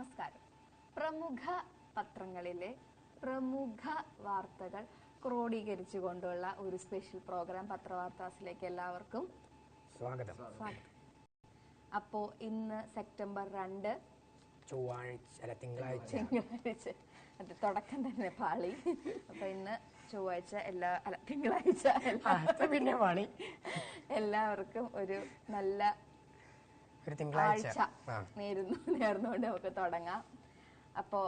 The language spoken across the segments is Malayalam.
നമസ്കാരം. പ്രമുഖ പത്രങ്ങളിലെ പ്രമുഖ വാർത്തകൾ ക്രോഡീകരിച്ചുകൊണ്ടുള്ള ഒരു സ്പെഷ്യൽ പ്രോഗ്രാം പത്രവാർത്താസിലേക്ക് എല്ലാവർക്കും സ്വാഗതം. അപ്പോ ഇന്ന് സെപ്റ്റംബർ 2 തിങ്കളാഴ്ച. അത് തുടക്കം തന്നെ പാളി. അപ്പൊ ഇന്ന് ചൊവ്വാഴ്ച തിങ്കളാഴ്ച പിന്നെ പാളി. എല്ലാവർക്കും ഒരു നല്ല തിങ്കളാഴ്ച നേർന്നുകൊണ്ട് നമുക്ക് തുടങ്ങാം. അപ്പോ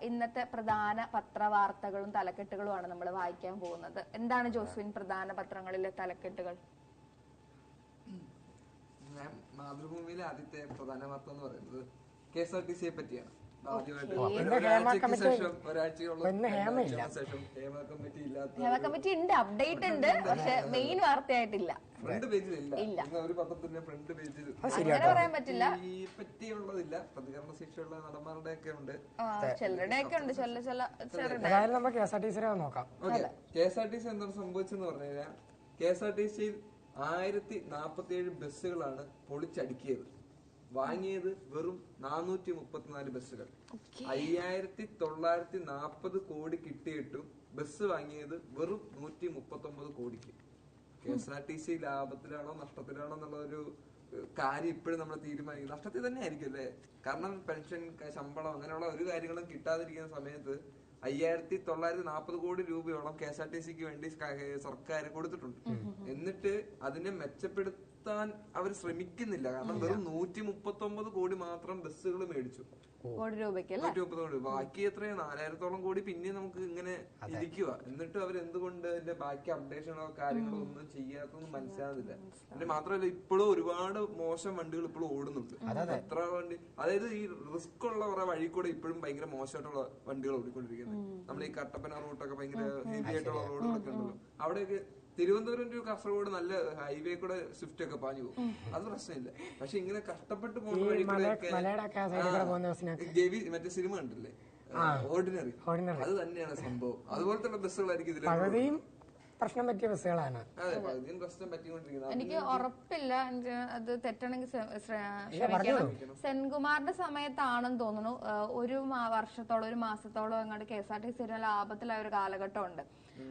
ഇന്നത്തെ പ്രധാന പത്രവാർത്തകളും തലക്കെട്ടുകളുമാണ് നമ്മൾ വായിക്കാൻ പോകുന്നത്. എന്താണ് ജോസ്വിൻ പ്രധാന പത്രങ്ങളിലെ തലക്കെട്ടുകൾ? മാതൃഭൂമിയിലെ ആദ്യത്തെ പ്രധാന വാർത്ത എന്ന് പറയുന്നത് KSRTC പറ്റിയാണ്. ഹേമ കമ്മിറ്റി ഉണ്ട്, അപ്ഡേറ്റ് ഉണ്ട്, പക്ഷെ മെയിൻ വാർത്തയായിട്ടില്ല. ഫ്രണ്ട് പേജിലില്ല, ഒരു പത്രത്തിന്റെ ഫ്രണ്ട് പേജിൽ അങ്ങനെ പറയാൻ പറ്റില്ല. ഈ പറ്റിയുള്ളതില്ല, പ്രതികരണ ശേഷിയുള്ള നടന്മാരുടെ ഒക്കെ ഉണ്ട്, ചിലരുടെ ഒക്കെ ഉണ്ട്. KSRTC എന്താണ് സംഭവിച്ചെന്ന് പറഞ്ഞു കഴിഞ്ഞാൽ KSRTCയിൽ 1047 ബസ്സുകളാണ് പൊളിച്ചടുക്കിയത്. വാങ്ങിയത് വെറും 434 ബസ്സുകൾ. 5940 കോടി കിട്ടിയിട്ടും ബസ് വാങ്ങിയത് വെറും 139 കോടിക്ക്. KSRTC ലാഭത്തിലാണോ നഷ്ടത്തിലാണോ എന്നുള്ളൊരു കാര്യം ഇപ്പോഴും നമ്മൾ തീരുമാനിക്കും. നഷ്ടത്തിൽ തന്നെ ആയിരിക്കും അല്ലേ? കാരണം പെൻഷൻ, ശമ്പളം, അങ്ങനെയുള്ള ഒരു കാര്യങ്ങളും കിട്ടാതിരിക്കുന്ന സമയത്ത് 5940 കോടി രൂപയോളം KSRTCക്ക് വേണ്ടി സർക്കാർ കൊടുത്തിട്ടുണ്ട്. എന്നിട്ട് അതിനെ മെച്ചപ്പെടുത്താൻ അവർ ശ്രമിക്കുന്നില്ല. കാരണം വെറും 139 കോടി മാത്രം ബസ്സുകൾ മേടിച്ചു. 130 കോടി. ബാക്കി എത്രയാ? 4000-ഓളം കോടി പിന്നെ നമുക്ക് ഇങ്ങനെ ഇരിക്കുക. എന്നിട്ട് അവർ എന്തുകൊണ്ട് അതിന്റെ ബാക്കി അപ്ഡേഷനോ കാര്യങ്ങളോ ഒന്നും ചെയ്യാത്തൊന്നും മനസ്സിലാകുന്നില്ല. അതിന് മാത്രമല്ല, ഇപ്പോഴും ഒരുപാട് മോശം വണ്ടികൾ ഇപ്പോഴും ഓടുന്നുണ്ട്. എത്ര വണ്ടി, അതായത് ഈ റിസ്ക് ഉള്ള കുറെ വഴി കൂടെ ഇപ്പോഴും ഭയങ്കര മോശമായിട്ടുള്ള വണ്ടികൾ ഓടിക്കൊണ്ടിരിക്കുന്നത്. നമ്മൾ ഈ കട്ടപ്പന റൂട്ടൊക്കെ ഭയങ്കര ഹെവി ആയിട്ടുള്ള റോഡുകളൊക്കെ ഉണ്ടല്ലോ, അവിടെയൊക്കെ തിരുവനന്തപുരം ടു കാസർഗോഡ് നല്ല ഹൈവേ കൂടെ സ്വിഫ്റ്റ് ഒക്കെ പാഞ്ഞു പോകും, അത് പ്രശ്നമില്ല. പക്ഷെ ഇങ്ങനെ കഷ്ടപ്പെട്ട് പോകുന്ന വഴി കൂടെ മറ്റേ സിനിമ കണ്ടില്ലേ, ഓർഡിനറി, അത് തന്നെയാണ് സംഭവം. അതുപോലത്തെ ബസ്സുകളായിരിക്കും ഇതിൽ പ്രശ്നം പറ്റിയ ബസ്സുകളാണ്. അതെ, പകുതിയും പ്രശ്നം പറ്റിക്കൊണ്ടിരിക്കുന്നത്. എനിക്ക് ഉറപ്പില്ല, അത് തെറ്റാണെങ്കിൽ ക്ഷമിക്കണം. സെൻകുമാറിന്റെ സമയത്താണെന്ന് തോന്നുന്നു ഒരു വർഷത്തോളം, ഒരു മാസത്തോളം അങ്ങോട്ട് KSRTC ലാഭത്തിലായ ഒരു കാലഘട്ടം ഉണ്ട്.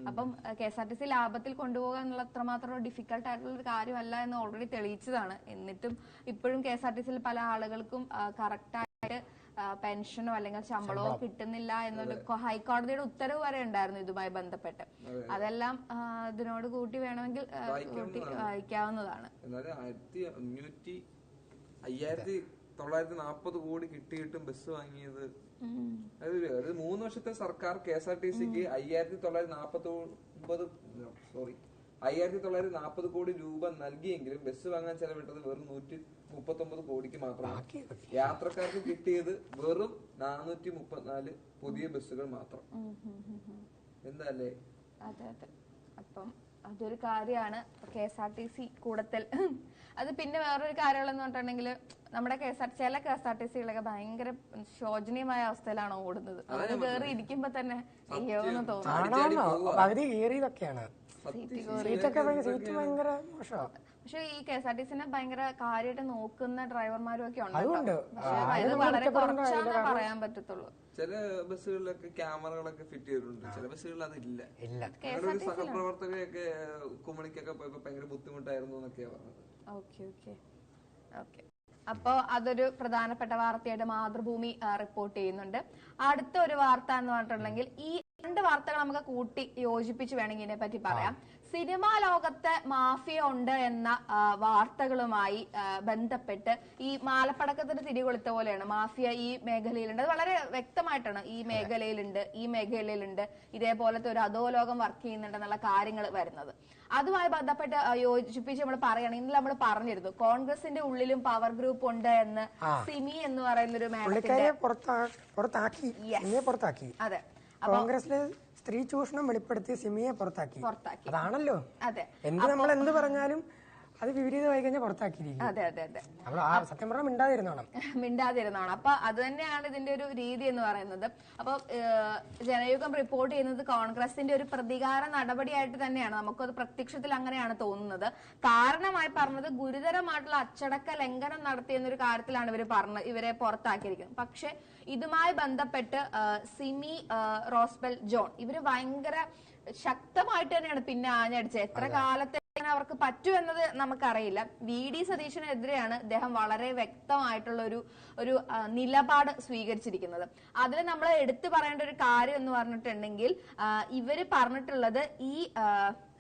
അപ്പം KSRTC ലാഭത്തിൽ കൊണ്ടുപോകുക എന്നുള്ള അത്രമാത്രം ഡിഫിക്കൽട്ട് ആയിട്ടുള്ള ഒരു കാര്യമല്ല എന്ന് ഓൾറെഡി തെളിയിച്ചതാണ്. എന്നിട്ടും ഇപ്പോഴും KSRTCയിൽ പല ആളുകൾക്കും കറക്റ്റായിട്ട് പെൻഷനോ അല്ലെങ്കിൽ ശമ്പളമോ കിട്ടുന്നില്ല എന്നൊരു ഹൈക്കോടതിയുടെ ഉത്തരവ് വരെ ഉണ്ടായിരുന്നു ഇതുമായി ബന്ധപ്പെട്ട്. അതെല്ലാം ഇതിനോട് കൂട്ടി വേണമെങ്കിൽ വായിക്കാവുന്നതാണ്. 5940 കോടി കിട്ടിയിട്ടും ബസ് വാങ്ങിയത്, അത് 3 വർഷത്തെ സർക്കാർ KSRTCക്ക് 5940 കോടി രൂപ നൽകിയെങ്കിലും ബസ് വാങ്ങാൻ ചെലവിട്ടത് വെറും 139 കോടിക്ക് മാത്രമാണ്. യാത്രക്കാർക്ക് കിട്ടിയത് വെറും 434 പുതിയ ബസ്സുകൾ മാത്രം. എന്താ അല്ലേ? അതെ അതെ. അപ്പം അതൊരു കാര്യമാണ് KSRTC കൂടത്തിൽ. അത് പിന്നെ വേറൊരു കാര്യമുള്ളതെന്ന് പറഞ്ഞിട്ടുണ്ടെങ്കിൽ നമ്മുടെ ചില KSRTCകളൊക്കെ ഭയങ്കര ശോചനീയമായ അവസ്ഥയിലാണ് ഓടുന്നത്. അത് കയറി ഇരിക്കുമ്പോ തന്നെ അയ്യോന്ന് തോന്നുന്നു. പക്ഷെ ഈ KSRTCനെ ഭയങ്കര കാര്യമായിട്ട് നോക്കുന്ന ഡ്രൈവർമാരും ഒക്കെ ഉണ്ട്. അത് വളരെ കുറച്ചാണ് പറയാൻ പറ്റത്തുള്ളൂ. ചില ബസ്സുകളിലൊക്കെ ക്യാമറകളൊക്കെ ഫിറ്റ് ചെയ്തിട്ടുണ്ട്, ചില ബസ്സുകളിൽ അതില്ല. ഒരു സഹപ്രവർത്തകയൊക്കെ കുമളിക്കൊക്കെ പോയപ്പോ ഭയങ്കര ബുദ്ധിമുട്ടായിരുന്നു എന്നൊക്കെയാ പറഞ്ഞത്. അപ്പോ അതൊരു പ്രധാനപ്പെട്ട വാർത്തയായിട്ട് മാതൃഭൂമി റിപ്പോർട്ട് ചെയ്യുന്നുണ്ട്. അടുത്ത ഒരു വാർത്ത എന്ന് പറഞ്ഞിട്ടുണ്ടെങ്കിൽ, ഈ 2 വാർത്തകൾ നമുക്ക് കൂട്ടി യോജിപ്പിച്ച് വേണമെങ്കിൽ ഇതിനെ പറ്റി പറയാം. സിനിമാ ലോകത്ത് മാഫിയ ഉണ്ട് എന്ന വാർത്തകളുമായി ബന്ധപ്പെട്ട് ഈ മാലപ്പടക്കത്തിന് തിരികൊളുത്ത പോലെയാണ് മാഫിയ ഈ മേഖലയിലുണ്ട്. അത് വളരെ വ്യക്തമായിട്ടാണ് ഈ മേഖലയിലുണ്ട് ഇതേപോലത്തെ ഒരു അധോലോകം വർക്ക് ചെയ്യുന്നുണ്ടെന്നുള്ള കാര്യങ്ങൾ വരുന്നത്. അതുമായി ബന്ധപ്പെട്ട് യോജിപ്പിച്ച് നമ്മൾ പറയുകയാണ്. ഇന്നലെ നമ്മൾ പറഞ്ഞിരുന്നു കോൺഗ്രസിന്റെ ഉള്ളിലും പവർ ഗ്രൂപ്പ് ഉണ്ട് എന്ന്. സിമി എന്ന് പറയുന്ന ഒരു പുറത്താക്കി. അതെ, കോൺഗ്രസിലെ സ്ത്രീ ചൂഷണം വെളിപ്പെടുത്തി സിമിയെ പുറത്താക്കി. അതാണല്ലോ എന്ത് നമ്മൾ എന്ത് പറഞ്ഞാലും അത് വിപരീതമായി കഴിഞ്ഞാൽ പുറത്താക്കിയിരിക്കും. അതെ അതെ അതെ, നമ്മൾ ആ സത്യം പറഞ്ഞാൽ മിണ്ടാതിരുന്നോണം. മിണ്ടാതിരുന്നാണ്. അപ്പൊ അത് തന്നെയാണ് ഇതിന്റെ ഒരു രീതി എന്ന് പറയുന്നത്. അപ്പൊ ജനയുഗം റിപ്പോർട്ട് ചെയ്യുന്നത് കോൺഗ്രസിന്റെ ഒരു പ്രതികാര നടപടിയായിട്ട് തന്നെയാണ്. നമുക്കത് പ്രത്യക്ഷത്തിൽ അങ്ങനെയാണ് തോന്നുന്നത്. കാരണമായി പറഞ്ഞത് ഗുരുതരമായിട്ടുള്ള അച്ചടക്ക ലംഘനം നടത്തിയെന്നൊരു കാര്യത്തിലാണ് ഇവരെ പുറത്താക്കിയിരിക്കുന്നത്. പക്ഷെ ഇതുമായി ബന്ധപ്പെട്ട് സിമി റോസ്ബെൽ ജോൺ ഇവര് ഭയങ്കര ശക്തമായിട്ട് തന്നെയാണ് പിന്നെ ആഞ്ഞടിച്ചത്. എത്ര കാലത്തെ അവർക്ക് പറ്റുമെന്നത് നമുക്കറിയില്ല. VD സതീശനെതിരെയാണ് അദ്ദേഹം വളരെ വ്യക്തമായിട്ടുള്ള ഒരു നിലപാട് സ്വീകരിച്ചിരിക്കുന്നത്. അതിൽ നമ്മൾ എടുത്തു പറയേണ്ട ഒരു കാര്യം എന്ന് പറഞ്ഞിട്ടുണ്ടെങ്കിൽ ഇവര് പറഞ്ഞിട്ടുള്ളത്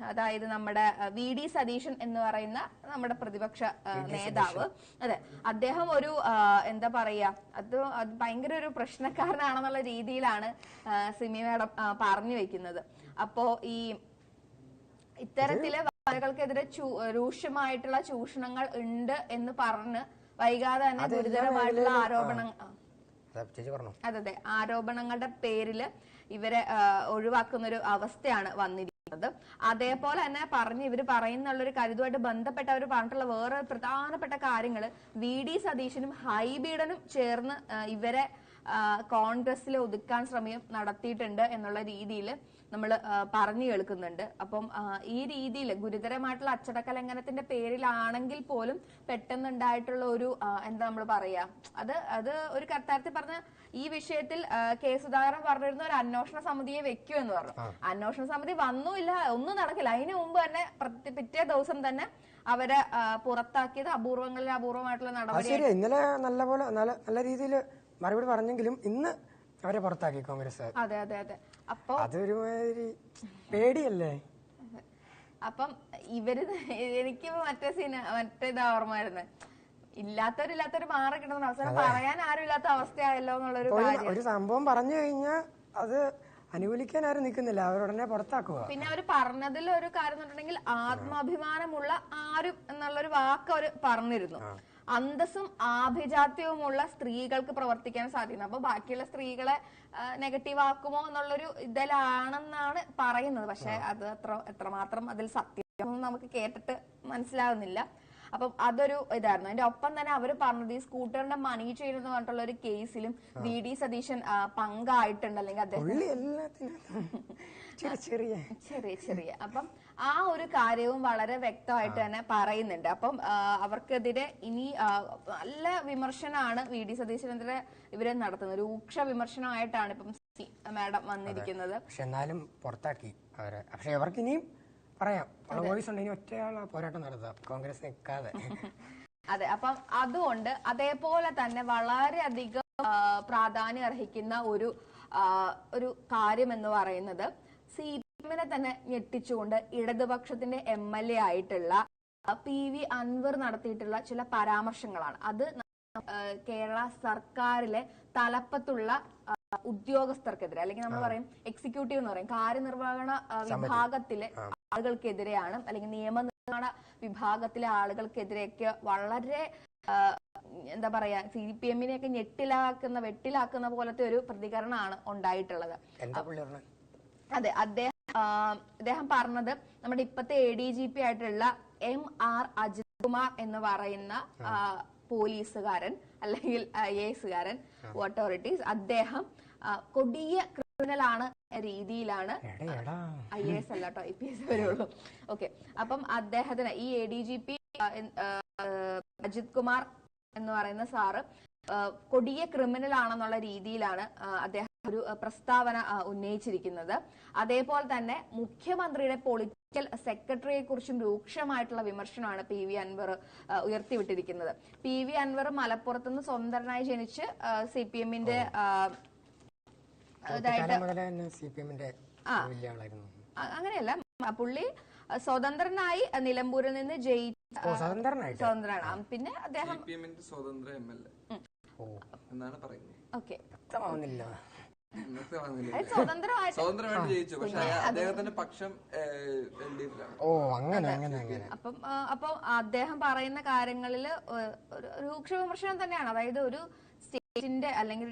അതായത് നമ്മുടെ VD സതീശൻ എന്ന് പറയുന്ന നമ്മുടെ പ്രതിപക്ഷ നേതാവ്, അതെ, അദ്ദേഹം ഒരു എന്താ പറയാ, അത് ഭയങ്കര ഒരു പ്രശ്നക്കാരനാണെന്നുള്ള രീതിയിലാണ് സിമി മാഡം പറഞ്ഞു വെക്കുന്നത്. അപ്പോ ഇത്തരത്തിലെ വാർത്തകൾക്കെതിരെ രൂക്ഷമായിട്ടുള്ള ചൂഷണങ്ങൾ ഉണ്ട് എന്ന് പറഞ്ഞ് വൈകാതെ തന്നെ ഗുരുതരമായിട്ടുള്ള അതെ ആരോപണങ്ങളുടെ പേരില് ഇവരെ ഒഴിവാക്കുന്ന ഒരു അവസ്ഥയാണ് വന്നിരിക്കുന്നത്. അതേപോലെ തന്നെ ഇവര് പറയുന്നുള്ളൊരു കാര്യവുമായിട്ട് ബന്ധപ്പെട്ട് അവർ പറഞ്ഞിട്ടുള്ള വേറെ പ്രധാനപ്പെട്ട കാര്യങ്ങള് VD സതീശനും ഹൈബീഡനും ചേർന്ന് ഇവരെ കോൺഗ്രസിൽ ഒതുക്കാൻ ശ്രമം നടത്തിയിട്ടുണ്ട് എന്നുള്ള രീതിയിൽ നമ്മൾ പറഞ്ഞു കേൾക്കുന്നുണ്ട്. അപ്പം ഈ രീതിയിൽ ഗുരുതരമായിട്ടുള്ള അച്ചടക്ക ലംഘനത്തിന്റെ പേരിലാണെങ്കിൽ പോലും പെട്ടെന്നുണ്ടായിട്ടുള്ള ഒരു എന്താ നമ്മൾ പറയാ, അത് ഒരു കർത്താരത്തിൽ പറഞ്ഞ ഈ വിഷയത്തിൽ കെ സുധാകരൻ പറഞ്ഞിരുന്ന ഒരു അന്വേഷണ സമിതിയെ വെക്കൂ എന്ന് പറഞ്ഞു. അന്വേഷണ സമിതി വന്നുമില്ല, ഒന്നും നടക്കില്ല. അതിനു മുമ്പ് തന്നെ പിറ്റേ ദിവസം തന്നെ അവരെ പുറത്താക്കിയത് അപൂർവമായിട്ടുള്ള നടപടി. ഇന്നലെ നല്ല രീതിയിൽ മറുപടി പറഞ്ഞെങ്കിലും ഇന്ന് അവരെ പുറത്താക്കി കോൺഗ്രസ്. അതെ അതെ അതെ. അപ്പൊ അതൊരുമാതിരി പേടിയല്ലേ. അപ്പം എനിക്ക് മറ്റേതാ ഓർമ്മയായിരുന്നു, ഇല്ലാത്തവരില്ലാത്തവര് മാറി കിട്ടുന്ന അവസരം പറയാൻ ആരും ഇല്ലാത്ത അവസ്ഥയായല്ലോ എന്നുള്ളൊരു കാര്യം. ഒരു സംഭവം പറഞ്ഞു കഴിഞ്ഞാൽ അത് അനുകൂലിക്കാൻ ആരും നിൽക്കുന്നില്ല, അവരുടനെ പുറത്താക്കുക. പിന്നെ അവര് പറഞ്ഞതിൽ ഒരു കാര്യം എന്നുണ്ടെങ്കിൽ ആത്മാഭിമാനമുള്ള ആരും എന്നുള്ളൊരു വാക്ക് അവര് പറഞ്ഞിരുന്നു. അന്തസ്സും ആഭിജാത്യവുമുള്ള സ്ത്രീകൾക്ക് പ്രവർത്തിക്കാൻ സാധിക്കുന്നു. അപ്പൊ ബാക്കിയുള്ള സ്ത്രീകളെ നെഗറ്റീവ് ആക്കുമോ എന്നുള്ളൊരു ഇതിലാണെന്നാണ് പറയുന്നത്. പക്ഷെ അത് എത്രമാത്രം അതിൽ സത്യം നമുക്ക് കേട്ടിട്ട് മനസ്സിലാവുന്നില്ല. അപ്പം അതൊരു ഇതായിരുന്നു. അതിന്റെ ഒപ്പം തന്നെ അവര് പറഞ്ഞത് ഈ സ്കൂട്ടറിന്റെ മണി ചെയിൻ എന്ന് പറഞ്ഞിട്ടുള്ള ഒരു കേസിലും VD സതീശൻ പങ്കായിട്ടുണ്ട്, അല്ലെങ്കിൽ ചെറിയ അപ്പം ആ ഒരു കാര്യവും വളരെ വ്യക്തമായിട്ട് തന്നെ പറയുന്നുണ്ട്. അപ്പം അവർക്കെതിരെ ഇനി നല്ല വിമർശനമാണ് VD സതീശനെതിരെ ഇവരെ നടത്തുന്നത്. രൂക്ഷ വിമർശനമായിട്ടാണ് ഇപ്പം മാഡം വന്നിരിക്കുന്നത്. പക്ഷെ എന്നാലും പുറത്താക്കി അവരെ. പക്ഷെ അവർക്ക് ഇനിയും പറയാം, വോയിസ് ഉണ്ട്, ഇനി ഒറ്റയാളാ പോരാട്ടം നടത്താം, കോൺഗ്രസ് നിൽക്കാതെ. അതെ, അപ്പം അതുകൊണ്ട് അതേപോലെ തന്നെ വളരെയധികം പ്രാധാന്യം അർഹിക്കുന്ന ഒരു കാര്യം എന്ന് പറയുന്നത് CPM-നെ തന്നെ ഞെട്ടിച്ചുകൊണ്ട് ഇടതുപക്ഷത്തിന്റെ MLA ആയിട്ടുള്ള PV അൻവർ നടത്തിയിട്ടുള്ള ചില പരാമർശങ്ങളാണ്. അത് കേരള സർക്കാരിലെ തലപ്പത്തുള്ള ഉദ്യോഗസ്ഥർക്കെതിരെ, അല്ലെങ്കിൽ നമ്മൾ പറയും എക്സിക്യൂട്ടീവ് എന്ന് പറയും, കാര്യനിർവഹണ വിഭാഗത്തിലെ ആളുകൾക്കെതിരെയാണ്, അല്ലെങ്കിൽ നിയമനിർമ്മാണ വിഭാഗത്തിലെ ആളുകൾക്കെതിരെയൊക്കെ വളരെ എന്താ പറയാ, CPM-നെയൊക്കെ വെട്ടിലാക്കുന്ന പോലത്തെ ഒരു പ്രതികരണമാണ് ഉണ്ടായിട്ടുള്ളത്. അതെ, അദ്ദേഹം പറഞ്ഞത് നമ്മുടെ ഇപ്പത്തെ ADGP ആയിട്ടുള്ള MR അജിത് കുമാർ എന്ന് പറയുന്ന പോലീസുകാരൻ അല്ലെങ്കിൽ IAS-കാരൻ അതോറിറ്റീസ്, അദ്ദേഹം കൊടിയ ക്രിമിനലാണ് രീതിയിലാണ്, IAS അല്ല കേട്ടോ, IPS വരുള്ളൂ. ഓക്കെ, അപ്പം അദ്ദേഹത്തിന് ഈ ADGP അജിത് കുമാർ എന്ന് പറയുന്ന സാറ് കൊടിയ ക്രിമിനൽ ആണെന്നുള്ള രീതിയിലാണ് അദ്ദേഹം ഒരു പ്രസ്താവന ഉന്നയിച്ചിരിക്കുന്നത്. അതേപോലെ തന്നെ മുഖ്യമന്ത്രിയുടെ പൊളിറ്റിക്കൽ സെക്രട്ടറിയെ കുറിച്ചും രൂക്ഷമായിട്ടുള്ള വിമർശനമാണ് PV അൻവർ ഉയർത്തിവിട്ടിരിക്കുന്നത്. PV അൻവർ മലപ്പുറത്തുനിന്ന് സ്വതന്ത്രനായി ജനിച്ച് CPM-ന്റെ അങ്ങനെയല്ല, പുള്ളി സ്വതന്ത്രനായി നിലമ്പൂരിൽ നിന്ന് സ്വതന്ത്രനാണ്. പിന്നെ അദ്ദേഹം സ്വതന്ത്ര MLA എന്നാണ് പറയുന്നത്. ഓക്കെ, സ്വതന്ത്രമായിട്ട് ജയിച്ചു, പക്ഷെ അദ്ദേഹത്തിന്റെ പക്ഷം അപ്പൊ അദ്ദേഹം പറയുന്ന കാര്യങ്ങളിൽ രൂക്ഷ വിമർശനം തന്നെയാണ്. അതായത് ഒരു സ്റ്റേറ്റിന്റെ അല്ലെങ്കിൽ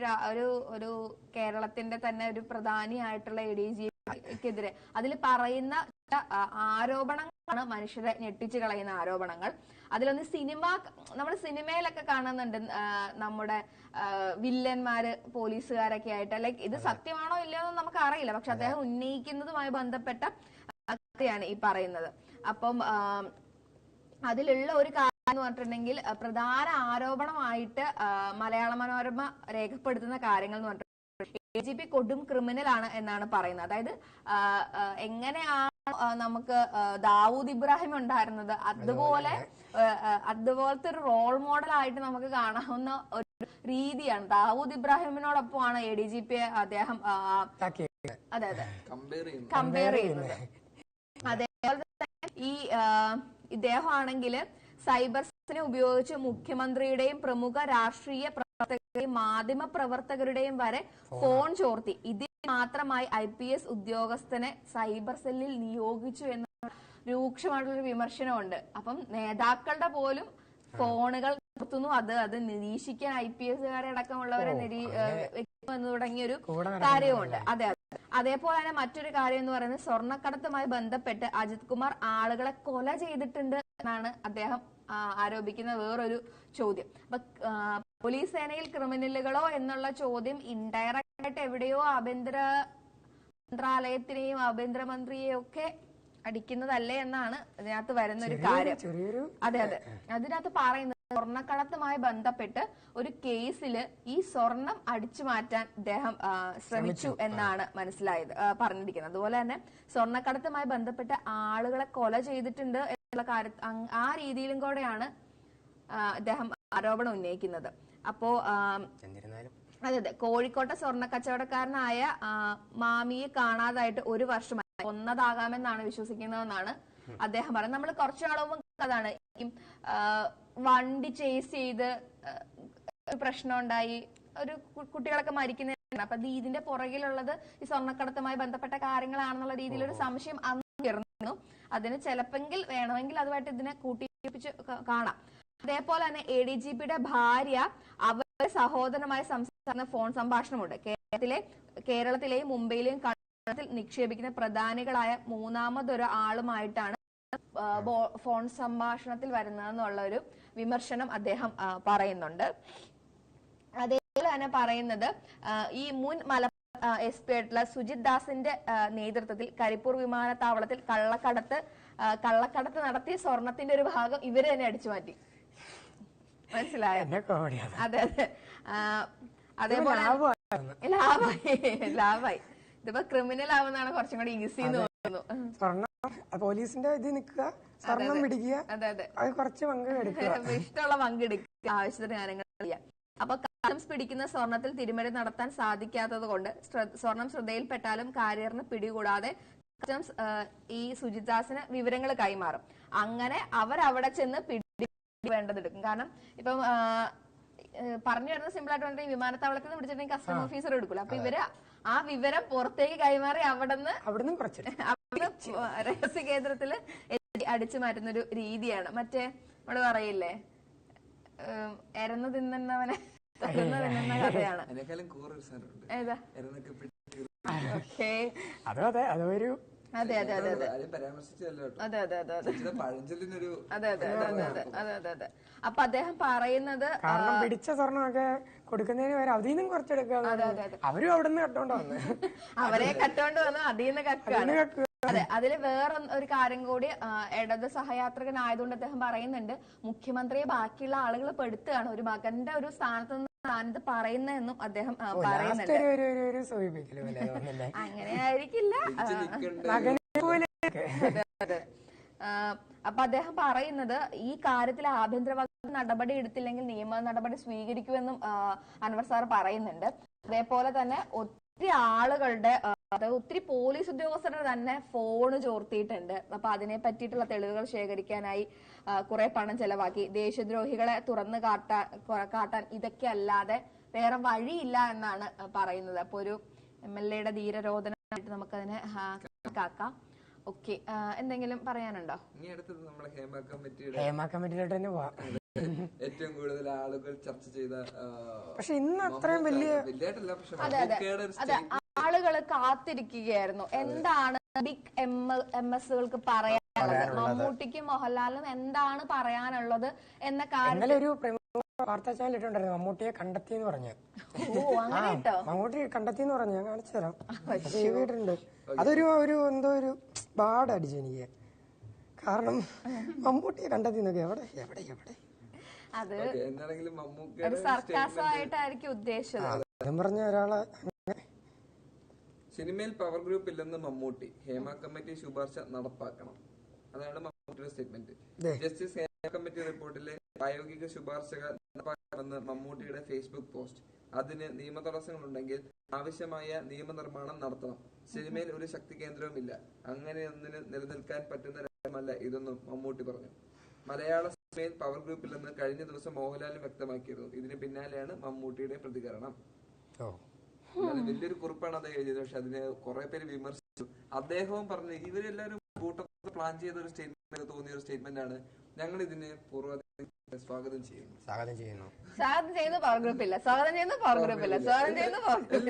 ഒരു കേരളത്തിന്റെ തന്നെ ഒരു പ്രധാനിയായിട്ടുള്ള ADGP-ക്കെതിരെ അതിൽ പറയുന്ന ആരോപണങ്ങളാണ് മനുഷ്യരെ ഞെട്ടിച്ചു കളയുന്ന ആരോപണങ്ങൾ. അതിലൊന്ന് നമ്മൾ സിനിമയിലൊക്കെ കാണുന്നുണ്ട്, നമ്മുടെ വില്ലന്മാര് പോലീസുകാരൊക്കെ ആയിട്ട്. ലൈക്ക് ഇത് സത്യമാണോ ഇല്ലയോ എന്ന് നമുക്ക് അറിയില്ല, പക്ഷെ അദ്ദേഹം ഉന്നയിക്കുന്നതുമായി ബന്ധപ്പെട്ട കഥയാണ് ഈ പറയുന്നത്. അപ്പം അതിലുള്ള ഒരു കാര്യം എന്ന് പറഞ്ഞിട്ടുണ്ടെങ്കിൽ, പ്രധാന ആരോപണമായിട്ട് മലയാള മനോരമ രേഖപ്പെടുത്തുന്ന കാര്യങ്ങൾ എന്ന് പറഞ്ഞിട്ടുണ്ടെങ്കിൽ AGP കൊടും ക്രിമിനൽ ആണ് എന്നാണ് പറയുന്നത്. അതായത് എങ്ങനെയാണ് നമുക്ക് ദാവൂദ് ഇബ്രാഹിം ഉണ്ടായിരുന്നത്, അതുപോലത്തെ ഒരു റോൾ മോഡൽ ആയിട്ട് നമുക്ക് കാണാവുന്ന ഒരു രീതിയാണ്. ദാവൂദ് ഇബ്രാഹിമിനോടൊപ്പമാണ് ADGP അദ്ദേഹം അതെ കമ്പയർ ചെയ്യുന്നത്. അതേപോലെ തന്നെ ഇദ്ദേഹം ആണെങ്കിൽ സൈബർ സെല്ലിനെ ഉപയോഗിച്ച് മുഖ്യമന്ത്രിയുടെയും പ്രമുഖ രാഷ്ട്രീയ പ്രവർത്തകരുടെയും മാധ്യമ പ്രവർത്തകരുടെയും വരെ ഫോൺ ചോർത്തി. ഇതിന് മാത്രമായി IPS ഉദ്യോഗസ്ഥനെ സൈബർ സെല്ലിൽ നിയോഗിച്ചു എന്ന രൂക്ഷമായിട്ടുള്ളൊരു വിമർശനമുണ്ട്. അപ്പം നേതാക്കളുടെ പോലും ഫോണുകൾ ചോർത്തുന്നു, അത് നിരീക്ഷിക്കാൻ IPSകാരെ അടക്കമുള്ളവരെ എന്ന് തുടങ്ങിയൊരു കാര്യമുണ്ട്. അതെ. അതേപോലെ തന്നെ മറ്റൊരു കാര്യം എന്ന് പറയുന്നത്, സ്വർണ്ണക്കടത്തുമായി ബന്ധപ്പെട്ട് അജിത് കുമാർ ആളുകളെ കൊല ചെയ്തിട്ടുണ്ട് എന്നാണ് അദ്ദേഹം ആരോപിക്കുന്ന വേറൊരു ചോദ്യം. അപ്പൊ പോലീസ് സേനയിൽ ക്രിമിനലുകളോ എന്നുള്ള ചോദ്യം ഇൻഡയറക്റ്റ് ആയിട്ട് എവിടെയോ ആഭ്യന്തര മന്ത്രാലയത്തിനെയും ആഭ്യന്തരമന്ത്രിയെയും ഒക്കെ അടിക്കുന്നതല്ലേ എന്നാണ് അതിനകത്ത് വരുന്ന ഒരു കാര്യം. അതെ. അതിനകത്ത് പറയുന്നത് സ്വർണ്ണക്കടത്തുമായി ബന്ധപ്പെട്ട് ഒരു കേസില് ഈ സ്വർണം അടിച്ചു മാറ്റാൻ അദ്ദേഹം ശ്രമിച്ചു എന്നാണ് പറഞ്ഞിരിക്കുന്നത്. അതുപോലെ തന്നെ സ്വർണ്ണക്കടത്തുമായി ബന്ധപ്പെട്ട് ആളുകളെ കൊല ചെയ്തിട്ടുണ്ട് എന്നുള്ള കാര്യം ആ രീതിയിലും കൂടെയാണ് അദ്ദേഹം ആരോപണം ഉന്നയിക്കുന്നത്. അപ്പോ അതെ, കോഴിക്കോട്ടെ സ്വർണ്ണ കച്ചവടക്കാരനായ മാമിയെ കാണാതായിട്ട് 1 വർഷമായി, കൊന്നതാകാമെന്നാണ് വിശ്വസിക്കുന്നതെന്നാണ് അദ്ദേഹം പറയുന്നത്. നമ്മൾ കുറച്ചു നാൾ മുമ്പ് അതാണ് വണ്ടി ചേസ് ചെയ്ത് പ്രശ്നം ഉണ്ടായി, ഒരു കുട്ടികളൊക്കെ മരിക്കുന്നതാണ്. അപ്പൊ ഇതിന്റെ പുറകിലുള്ളത് ഈ സ്വർണ്ണക്കടത്തുമായി ബന്ധപ്പെട്ട കാര്യങ്ങളാണെന്നുള്ള രീതിയിലൊരു സംശയം അന്ന് ഉയർന്നു. അതിന് ചിലപ്പെങ്കിൽ വേണമെങ്കിൽ അതുമായിട്ട് ഇതിനെ കൂട്ടിപ്പിച്ച് കാണാം. അതേപോലെ തന്നെ ADGPയുടെ ഭാര്യ അവരുടെ സഹോദരനുമായി സംസാരിക്കുന്ന ഫോൺ സംഭാഷണമുണ്ട്. കേരളത്തിലെയും മുംബൈയിലെയും കള്ളത്തിൽ നിക്ഷേപിക്കുന്ന പ്രധാനികളായ മൂന്നാമതൊരു ആളുമായിട്ടാണ് ഫോൺ സംഭാഷണത്തിൽ വരുന്നതെന്നുള്ള ഒരു വിമർശനം അദ്ദേഹം പറയുന്നുണ്ട്. അതേപോലെ തന്നെ പറയുന്നത്, ഈ മുൻ SP ആയിട്ടുള്ള സുജിത് ദാസിന്റെ നേതൃത്വത്തിൽ കരിപ്പൂർ വിമാനത്താവളത്തിൽ കള്ളക്കടത്ത് നടത്തിയ സ്വർണത്തിന്റെ ഒരു ഭാഗം ഇവര് തന്നെ അടിച്ചു മാറ്റി. മനസ്സിലായോ? അതെ. അതേപോലെ ലാഭായി. ഇതിപ്പോ ക്രിമിനൽ ആവുന്നതാണ് കുറച്ചും കൂടി ഈസി എന്ന് തോന്നുന്നു. പോലീസിന്റെ ഇത് നിൽക്കുക, സ്വർണം പിടിക്കുക, അത് കുറച്ച് ഇഷ്ടമുള്ള പങ്കെടുക്കുക, ആവശ്യത്തിന് കാര്യങ്ങൾ ചെയ്യാം. അപ്പൊ കസ്റ്റംസ് പിടിക്കുന്ന സ്വർണത്തിൽ തിരിമറി നടത്താൻ സാധിക്കാത്തത് കൊണ്ട് സ്വർണം ശ്രദ്ധയിൽപ്പെട്ടാലും കാരിയറിന് പിടികൂടാതെ കസ്റ്റംസ് ഈ സുജിത് ദാസിന് വിവരങ്ങൾ കൈമാറും. അങ്ങനെ അവരവിടെ ചെന്ന് വേണ്ടതെടുക്കും. കാരണം ഇപ്പം പറഞ്ഞു വരുന്നത് സിമ്പിൾ ആയിട്ട് പറഞ്ഞിട്ട് വിമാനത്താവളത്തിൽ നിന്ന് പിടിച്ചിട്ടുണ്ടെങ്കിൽ കസ്റ്റം ഓഫീസർ എടുക്കില്ല. അപ്പൊ ഇവര് ആ വിവരം പുറത്തേക്ക് കൈമാറി അവിടുന്ന് രഹസ്യ കേന്ദ്രത്തില് അടിച്ചു മാറ്റുന്ന ഒരു രീതിയാണ്. മറ്റേ നമ്മള് പറയില്ലേ, എരന്ന് തിന്നവനെ തിന്നുന്ന കഥയാണ്. ഏതാ? അതെ. അപ്പൊ അദ്ദേഹം പറയുന്നത് പിടിച്ച സ്വർണ്ണമൊക്കെ കൊടുക്കുന്നതിന് വരെ അതിൽ നിന്നും കുറച്ചെടുക്കാം. അവരും അവിടെ നിന്ന് കട്ടോണ്ട് വന്ന് അവരെ കട്ടോണ്ട് വന്ന് അതിൽ നിന്ന് കക്കാണ്. അതെ. അതില് വേറെ ഒരു കാര്യം കൂടി, ഇടത് സഹയാത്രികനായതുകൊണ്ട് അദ്ദേഹം പറയുന്നുണ്ട്, മുഖ്യമന്ത്രിയെ ബാക്കിയുള്ള ആളുകൾ പെടുത്തുകയാണ്, ഒരു മകന്റെ ഒരു സ്ഥാനത്ത് നിന്നാണിത് പറയുന്നതെന്നും അദ്ദേഹം പറയുന്നുണ്ട്. അങ്ങനെ ആയിരിക്കില്ല. അപ്പൊ അദ്ദേഹം പറയുന്നത്, ഈ കാര്യത്തിൽ ആഭ്യന്തര വകുപ്പ് നടപടി എടുത്തില്ലെങ്കിൽ നിയമ നടപടി സ്വീകരിക്കുമെന്നും അൻവർ സാർ പറയുന്നുണ്ട്. അതേപോലെ തന്നെ ഒത്തിരി ആളുകളുടെ, ഒത്തിരി പോലീസ് ഉദ്യോഗസ്ഥരുടെ തന്നെ ഫോണ് ചോർത്തിയിട്ടുണ്ട്. അപ്പൊ അതിനെ പറ്റിയിട്ടുള്ള തെളിവുകൾ ശേഖരിക്കാനായി കുറെ പണം ചെലവാക്കി. ദേശദ്രോഹികളെ തുറന്നു കാട്ടാൻ ഇതൊക്കെ അല്ലാതെ വേറെ വഴിയില്ല എന്നാണ് പറയുന്നത്. അപ്പൊ ഒരു MLA-യുടെ ധീരരോധനമായിട്ട് നമുക്കതിനെ കണക്കാക്കാം. ഓക്കെ, എന്തെങ്കിലും പറയാനുണ്ടോ? ഹേമ കമ്മിറ്റിയിലോട്ട് തന്നെ പോവാം. ഏറ്റവും കൂടുതൽ ആളുകൾ ചർച്ച ചെയ്ത, പക്ഷെ ഇന്ന് അത്രയും വലിയ ആളുകൾ കാത്തിരിക്കുകയായിരുന്നു എന്താണ് ബിഗ് MSകൾക്ക് പറയാനുള്ളത്, മമ്മൂട്ടിക്കും മോഹൻലാലിനും എന്താണ് പറയാനുള്ളത് എന്ന കാര്യം ഇന്നലെ ഒരു പ്രമുഖ വാർത്താ ചാനൽ ഇട്ടുണ്ടായിരുന്നു മമ്മൂട്ടിയെ കണ്ടെത്തി എന്ന് പറഞ്ഞ്. മമ്മൂട്ടി കണ്ടെത്തി എന്ന് പറഞ്ഞു, ഞാൻ കാണിച്ചു തരാം. ചെയ്തിട്ടുണ്ട്. അതൊരു എന്തോ ഒരു ബാഡ് അടിച്ചു എനിക്ക്. കാരണം മമ്മൂട്ടിയെ കണ്ടെത്തി എന്നൊക്കെ എവിടെ എവിടെ എവിടെ അത് എന്താണെങ്കിലും ഒരു സർക്കാസമായിട്ടായിരിക്കും ഉദ്ദേശിച്ചത്. അതും പറഞ്ഞ ഒരാളെ സിനിമയിൽ പവർ ഗ്രൂപ്പ് ഇല്ലെന്ന് മമ്മൂട്ടി, ഹേമ കമ്മിറ്റി ശുപാർശ നടപ്പാക്കണം. അതാണ് മമ്മൂട്ടിയുടെ സ്റ്റേറ്റ്മെന്റ്. ജസ്റ്റിസ് ഹേമ കമ്മിറ്റി റിപ്പോർട്ടിലെ പ്രായോഗിക ശുപാർശകൾ നടപ്പാക്കണമെന്ന് മമ്മൂട്ടിയുടെ ഫേസ്ബുക്ക് പോസ്റ്റ്. അതിന് നിയമ തടസ്സങ്ങളുണ്ടെങ്കിൽ ആവശ്യമായ നിയമനിർമ്മാണം നടത്തണം. സിനിമയിൽ ഒരു ശക്തി കേന്ദ്രവും ഇല്ല, അങ്ങനെയൊന്നിന് നിലനിൽക്കാൻ പറ്റുന്ന രാജ്യമല്ല ഇതെന്നും മമ്മൂട്ടി പറഞ്ഞു. മലയാള സിനിമയിൽ പവർ ഗ്രൂപ്പ് ഇല്ലെന്ന് കഴിഞ്ഞ ദിവസം മോഹൻലാലും വ്യക്തമാക്കിയിരുന്നു. ഇതിന് പിന്നാലെയാണ് മമ്മൂട്ടിയുടെ പ്രതികരണം. വലിയൊരു കുറിപ്പാണ് അദ്ദേഹം എഴുതിയത്. പക്ഷെ അതിന് കുറെ പേര് വിമർശിച്ചു. അദ്ദേഹവും പറഞ്ഞു ഇവരെല്ലാരും കൂട്ടത്തിൽ പ്ലാൻ ചെയ്ത ഒരു സ്റ്റേറ്റ്മെന്റ്, തോന്നിയ ഒരു സ്റ്റേറ്റ്മെന്റ് ആണ്. ഞങ്ങൾ ഇതിനെ സ്വാഗതം ചെയ്യുന്നു.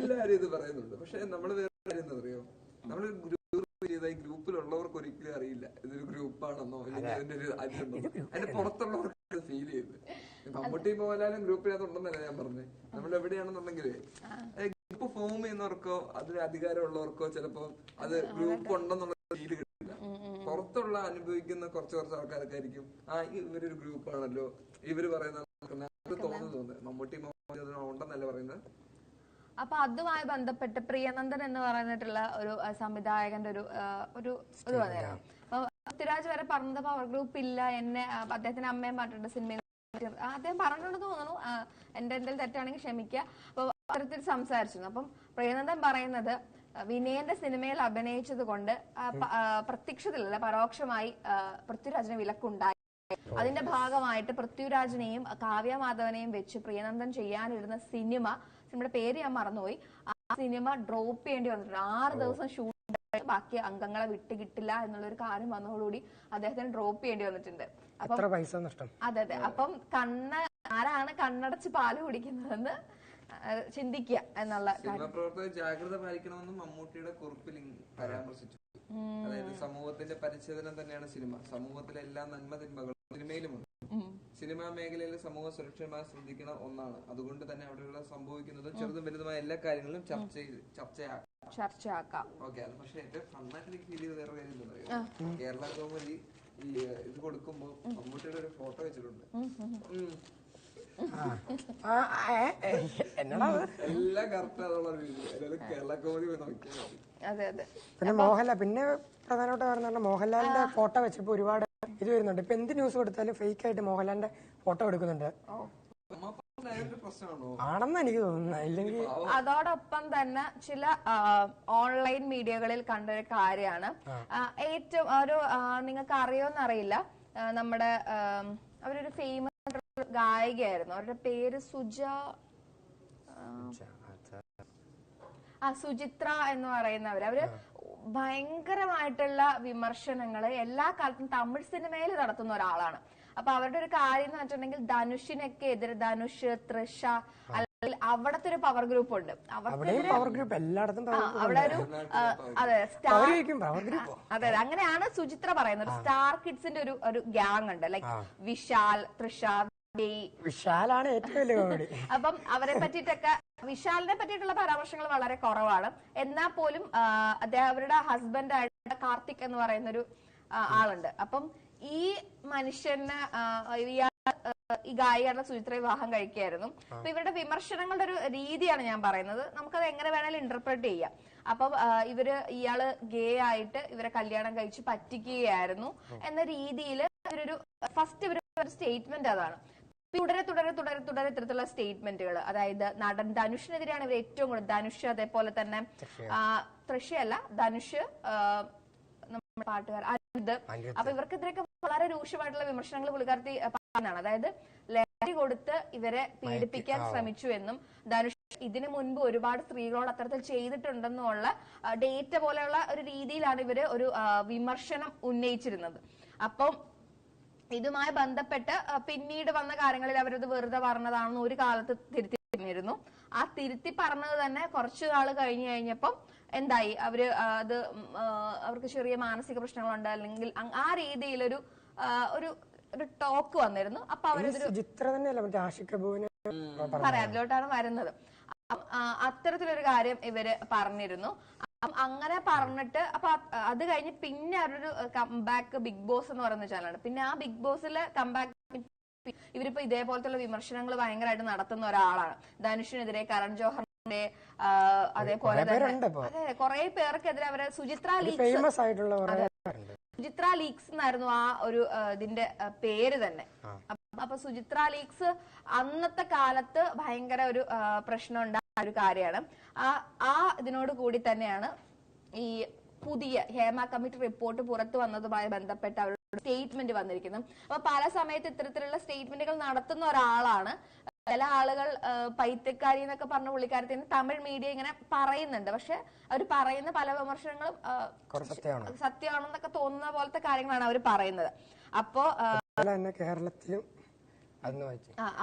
എല്ലാരും ഇത് പറയുന്നുണ്ട്. പക്ഷെ നമ്മള് വേറെ കാര്യം എന്താ പറയുക, നമ്മള് ഗ്രൂപ്പ് ചെയ്ത ഈ ഗ്രൂപ്പിലുള്ളവർക്ക് ഒരിക്കലും അറിയില്ല ഇതൊരു ഗ്രൂപ്പാണെന്നോ അല്ലെങ്കിൽ അതിന്റെ ഒരു അജണ്ടോ. അതിന്റെ പുറത്തുള്ളവർക്ക് ഫീൽ ചെയ്ത് മമ്മൂട്ടി മോഹൻലാലും ഗ്രൂപ്പിനകത്തുണ്ടെന്നല്ല ഞാൻ പറഞ്ഞത്. നമ്മൾ എവിടെയാണെന്നുണ്ടെങ്കിലേ ഗ്രൂപ്പ് ഫോം ചെയ്യുന്നവർക്കോ അതിന് അധികാരമുള്ളവർക്കോ ചിലപ്പോ അത് ഗ്രൂപ്പ് ഉണ്ടെന്നുള്ള ഫീല് കിട്ടില്ല. പുറത്തുള്ള അനുഭവിക്കുന്ന കുറച്ച് ആൾക്കാരൊക്കെ ആയിരിക്കും ഇവരൊരു ഗ്രൂപ്പാണല്ലോ, ഇവര് പറയുന്ന തോന്നുന്നത്. മമ്മൂട്ടി മോഹൻലാൽ ഉണ്ടെന്നല്ല പറയുന്നത്. അപ്പൊ അതുമായി ബന്ധപ്പെട്ട് പ്രിയനന്ദൻ എന്ന് പറഞ്ഞിട്ടുള്ള ഒരു സംവിധായകന്റെ ഒരു ഇത് വന്നിരുന്നു. അപ്പൊ പൃഥ്വിരാജ് വരെ പറഞ്ഞത് പവർ ഗ്രൂപ്പ് ഇല്ല, എന്നെ അദ്ദേഹത്തിന്റെ അമ്മയും പറഞ്ഞിട്ടുണ്ട് സിനിമയിൽ, അദ്ദേഹം പറഞ്ഞിട്ടുണ്ടെന്ന് തോന്നുന്നു, എന്റെ എന്തെങ്കിലും തെറ്റാണെങ്കിൽ ക്ഷമിക്കുക. അപ്പൊ അത്തരത്തിൽ സംസാരിച്ചിരുന്നു. അപ്പം പ്രിയനന്ദൻ പറയുന്നത് വിനയന്റെ സിനിമയിൽ അഭിനയിച്ചത് കൊണ്ട് പ്രത്യക്ഷത്തിലല്ല പരോക്ഷമായി പൃഥ്വിരാജിന് വിലക്കുണ്ടായി. അതിന്റെ ഭാഗമായിട്ട് പൃഥ്വിരാജിനെയും കാവ്യ മാധവനെയും വെച്ച് പ്രിയനന്ദൻ ചെയ്യാനിരുന്ന സിനിമയുടെ പേര് ഞാൻ മറന്നുപോയി, ആ സിനിമ ഡ്രോപ്പ് ചെയ്യേണ്ടി വന്നിട്ടുണ്ട്. 6 ദിവസം ഷൂട്ട്, ബാക്കി അംഗങ്ങളെ കിട്ടില്ല എന്നുള്ളൊരു കാര്യം വന്നതോടുകൂടി അദ്ദേഹത്തിന് ഡ്രോപ്പ് ചെയ്യേണ്ടി വന്നിട്ടുണ്ട്. അപ്പം അതെ. അപ്പം ആരാണ് കണ്ണടച്ച് പാല് കുടിക്കുന്നതെന്ന് ചിന്തിക്കുക എന്നുള്ള പ്രവർത്തകർ ജാഗ്രത പാലിക്കണമെന്നും മമ്മൂട്ടിയുടെ കുറിപ്പിൽ പരാമർശിച്ചു. അതായത് സമൂഹത്തിന്റെ പരിച്ഛേദനം തന്നെയാണ് സിനിമ. സമൂഹത്തിലെ എല്ലാ നന്മ തിന്മകളും സിനിമയിലുമുണ്ട്. സിനിമാ മേഖലയിൽ സമൂഹം സുരക്ഷിതമായി ശ്രദ്ധിക്കുന്ന ഒന്നാണ്. അതുകൊണ്ട് തന്നെ അവിടെയുള്ള സംഭവിക്കുന്നതും ചെറുതും വലുതുമായ എല്ലാ കാര്യങ്ങളും ചർച്ചയാക്കാം. ഓക്കെ, അത് പക്ഷെ ഏറ്റവും ഫണ്ണായിട്ട് എനിക്ക് ഫീൽ ചെയ്ത് വേറെ കാര്യം എന്താ പറയുക, കേരള ഗവൺമെന്റ് ഈ ഇത് കൊടുക്കുമ്പോ മമ്മൂട്ടിയുടെ ഒരു ഫോട്ടോ വെച്ചിട്ടുണ്ട്. എല്ലാം കറക്റ്റ് ആണെന്നുള്ള രീതി കേരള ഗവൺമെന്റ് നോക്കിയാൽ. പിന്നെ മോഹൻലാൽ, പിന്നെ പ്രധാനമായിട്ട് പറഞ്ഞ മോഹൻലാലിന്റെ ഫോട്ടോ വെച്ചപ്പോ ഒരുപാട് ഇത് വരുന്നുണ്ട്. ഇപ്പൊ എന്ത് ന്യൂസ് കൊടുത്താലും ഫേക്ക് ആയിട്ട് മോഹൻലാലിന്റെ ഫോട്ടോ എടുക്കുന്നുണ്ട് ആണെന്ന് എനിക്ക് തോന്നുന്നു. ഇല്ലെങ്കിൽ അതോടൊപ്പം തന്നെ ചില ഓൺലൈൻ മീഡിയകളിൽ കണ്ടൊരു കാര്യമാണ്, ഏറ്റവും ഒരു നിങ്ങൾക്ക് അറിയോന്നറിയില്ല, നമ്മുടെ അവരൊരു ഫേമസ് ഗായികയായിരുന്നു, അവരുടെ പേര് സുചിത്ര എന്ന് പറയുന്നവര്. അവര് ഭയങ്കരമായിട്ടുള്ള വിമർശനങ്ങള് എല്ലാ കാലത്തും തമിഴ് സിനിമയിൽ നടത്തുന്ന ഒരാളാണ്. അപ്പൊ അവരുടെ ഒരു കാര്യം എന്ന് വെച്ചിട്ടുണ്ടെങ്കിൽ ധനുഷിനൊക്കെ എതിരെ, ധനുഷ്, തൃഷ, അല്ലെങ്കിൽ അവിടത്തെ ഒരു പവർ ഗ്രൂപ്പ് ഉണ്ട്, അവിടെ ഒരു അതെ അങ്ങനെയാണ് സുചിത്ര പറയുന്നത്. ഒരു സ്റ്റാർ കിഡ്സിന്റെ ഒരു ഗ്യാങ് ഉണ്ട്, ലൈക് വിശാൽ, തൃഷ, വിശാലാണ് ഏറ്റവും വലിയ കോമഡി. അപ്പം അവരെ പറ്റിയിട്ടൊക്കെ, വിശാലിനെ പറ്റിയിട്ടുള്ള പരാമർശങ്ങൾ വളരെ കുറവാണ്. എന്നാൽ പോലും അവരുടെ ഹസ്ബൻഡായിട്ട് കാർത്തിക് എന്ന് പറയുന്ന ഒരു ആളുണ്ട്. അപ്പം ഈ മനുഷ്യന് ഈ ഗായികയുടെ സുചിത്ര വിവാഹം കഴിക്കുകയായിരുന്നു. അപ്പൊ ഇവരുടെ വിമർശനങ്ങളുടെ ഒരു രീതിയാണ് ഞാൻ പറയുന്നത്, നമുക്കത് എങ്ങനെ വേണേലും ഇന്റർപ്രറ്റ് ചെയ്യാം. അപ്പൊ ഇയാള് ഗേ ആയിട്ട് ഇവരെ കല്യാണം കഴിച്ച് പറ്റിക്കുകയായിരുന്നു എന്ന രീതിയിൽ ഇവരൊരു ഫസ്റ്റ് ഇവരുടെ സ്റ്റേറ്റ്മെന്റ് അതാണ്. തുടരെ ഇത്തരത്തിലുള്ള സ്റ്റേറ്റ്മെന്റുകൾ, അതായത് നടൻ ധനുഷിനെതിരെയാണ് ഇവർ ഏറ്റവും കൂടുതൽ, ധനുഷ് അതേപോലെ തന്നെ തൃഷയല്ല, ധനുഷ്, നമ്മുടെ പാട്ടുകാർ അനിരുദ്ധ്. അപ്പൊ ഇവർക്കെതിരെയൊക്കെ വളരെ രൂക്ഷമായിട്ടുള്ള വിമർശനങ്ങൾ പുള്ളിക്കാരത്തി പറയുന്നതാണ്. അതായത് ലഹരി കൊടുത്ത് ഇവരെ പീഡിപ്പിക്കാൻ ശ്രമിച്ചു എന്നും, ധനുഷ് ഇതിനു മുൻപ് ഒരുപാട് സ്ത്രീകളോട് അത്തരത്തിൽ ചെയ്തിട്ടുണ്ടെന്നുള്ള ഡേറ്റ പോലെയുള്ള ഒരു രീതിയിലാണ് ഇവര് ഒരു വിമർശനം ഉന്നയിച്ചിരുന്നത്. അപ്പം ഇതുമായി ബന്ധപ്പെട്ട് പിന്നീട് വന്ന കാര്യങ്ങളിൽ അവരത് വെറുതെ പറഞ്ഞതാണെന്ന് ഒരു കാലത്ത് തിരുത്തി പറഞ്ഞിരുന്നു. ആ തിരുത്തി പറഞ്ഞത് തന്നെ കുറച്ചു നാൾ കഴിഞ്ഞപ്പം എന്തായി അവര് അത് അവർക്ക് ചെറിയ മാനസിക പ്രശ്നങ്ങളുണ്ട് അല്ലെങ്കിൽ ആ രീതിയിലൊരു ഒരു ഒരു ടോക്ക് വന്നിരുന്നു. അപ്പൊ അവരൊരു ചിത്ര തന്നെയല്ല മറ്റേ ആഷിക് കപൂറിനെ പറയാതിലോട്ടാണ് വരുന്നത്. അത്തരത്തിലൊരു കാര്യം ഇവര് പറഞ്ഞിരുന്നു. അങ്ങനെ പറഞ്ഞിട്ട് അപ്പൊ അത് കഴിഞ്ഞ് പിന്നെ അവരൊരു കംബാക്ക് ബിഗ് ബോസ് എന്ന് പറയുന്ന ചാനലാണ്. പിന്നെ ആ ബിഗ് ബോസിലെ കംബാക്ക് ഇവരിപ്പോ ഇതേപോലത്തെ വിമർശനങ്ങൾ ഭയങ്കരമായിട്ട് നടത്തുന്ന ഒരാളാണ്. ധനുഷിനെതിരെ, കരൺ ജോഹറിന്റെ, അതേപോലെ തന്നെ അതെ കുറെ പേർക്കെതിരെ അവരെ സുചിത്ര ലീക്സ് എന്നായിരുന്നു ആ ഒരു ഇതിന്റെ പേര് തന്നെ. അപ്പൊ സുചിത്ര ലീക്സ് അന്നത്തെ കാലത്ത് ഭയങ്കര ഒരു പ്രശ്നം ഉണ്ടായ ഒരു കാര്യമാണ്. ആ ഇതിനോട് കൂടി തന്നെയാണ് ഈ പുതിയ ഹേമ കമ്മിറ്റി റിപ്പോർട്ട് പുറത്തു വന്നതുമായി ബന്ധപ്പെട്ട് അവരുടെ സ്റ്റേറ്റ്മെന്റ് വന്നിരിക്കുന്നത്. അപ്പൊ പല സമയത്ത് ഇത്തരത്തിലുള്ള സ്റ്റേറ്റ്മെന്റുകൾ നടത്തുന്ന ഒരാളാണ്. ചില ആളുകൾ പൈത്യക്കാരി എന്നൊക്കെ പറഞ്ഞ പുള്ളിക്കാരത്തിന് തമിഴ് മീഡിയ ഇങ്ങനെ പറയുന്നുണ്ട്. പക്ഷെ അവർ പറയുന്ന പല വിമർശനങ്ങളും സത്യമാണെന്നൊക്കെ തോന്നുന്ന പോലത്തെ കാര്യങ്ങളാണ് അവർ പറയുന്നത്. അപ്പോ കേരളത്തിലും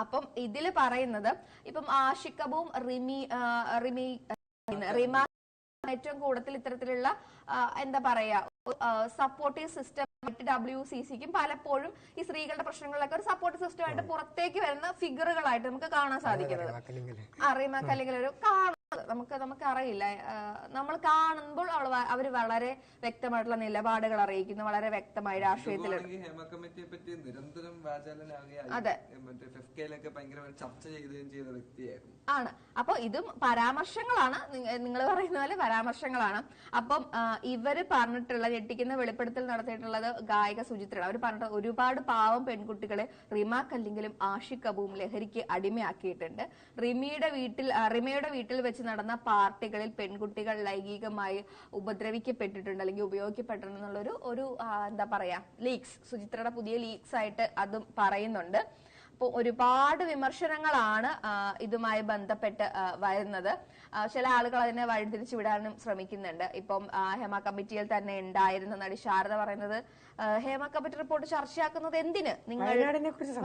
അപ്പം ഇതില് പറയുന്നത് ഇപ്പം ആഷിക് കപൂറും റിമ ഏറ്റവും കൂടുതൽ ഇത്തരത്തിലുള്ള എന്താ പറയാ സപ്പോർട്ടീവ് സിസ്റ്റം WCCക്കും പലപ്പോഴും ഈ സ്ത്രീകളുടെ പ്രശ്നങ്ങളിലൊക്കെ ഒരു സപ്പോർട്ടീവ് സിസ്റ്റമായിട്ട് പുറത്തേക്ക് വരുന്ന ഫിഗറുകളായിട്ട് നമുക്ക് കാണാൻ സാധിക്കുന്നത്. റിമക്ക് അല്ലെങ്കിൽ ഒരു നമുക്ക് അറിയില്ല, നമ്മൾ കാണുമ്പോൾ അവര് വളരെ വ്യക്തമായിട്ടുള്ള നിലപാടുകൾ അറിയിക്കുന്നു, വളരെ വ്യക്തമായി രാഷ്ട്രീയത്തിൽ ആണ്. അപ്പൊ ഇതും പരാമർശങ്ങളാണ്, നിങ്ങൾ പറയുന്ന പോലെ പരാമർശങ്ങളാണ്. അപ്പം ഇവര് പറഞ്ഞിട്ടുള്ള ഞെട്ടിക്കുന്ന വെളിപ്പെടുത്തൽ നടത്തിയിട്ടുള്ളത് ഗായിക സുചിത്രയാണ്. അവർ പറഞ്ഞിട്ട് ഒരുപാട് പാവം പെൺകുട്ടികളെ റിമാക്ക് അല്ലെങ്കിലും ആഷിക് കപൂറും ലഹരിക്ക് അടിമയാക്കിയിട്ടുണ്ട്. റിമയുടെ വീട്ടിൽ വെച്ച് നടന്ന പാർട്ടികളിൽ പെൺകുട്ടികൾ ലൈംഗികമായി ഉപദ്രവിക്കപ്പെട്ടിട്ടുണ്ട് അല്ലെങ്കിൽ ഉപയോഗിക്കപ്പെട്ടിട്ടുണ്ട് എന്നുള്ളൊരു എന്താ പറയാ ലീക്സ്, സുചിത്രയുടെ പുതിയ ലീക്സ് ആയിട്ട് അതും പറയുന്നുണ്ട്. അപ്പോൾ ഒരുപാട് വിമർശനങ്ങളാണ് ഇതുമായി ബന്ധപ്പെട്ട് വരുന്നത്. ചില ആളുകൾ അതിനെ വഴിതിരിച്ചു വിടാനും ശ്രമിക്കുന്നുണ്ട്. ഇപ്പം ഹേമ കമ്മിറ്റിയിൽ തന്നെ ഉണ്ടായിരുന്ന നടി ശാരദ പറയുന്നത് ഹേമ കമ്മിറ്റി റിപ്പോർട്ട് ചർച്ചയാക്കുന്നത് എന്തിന്, നിങ്ങൾ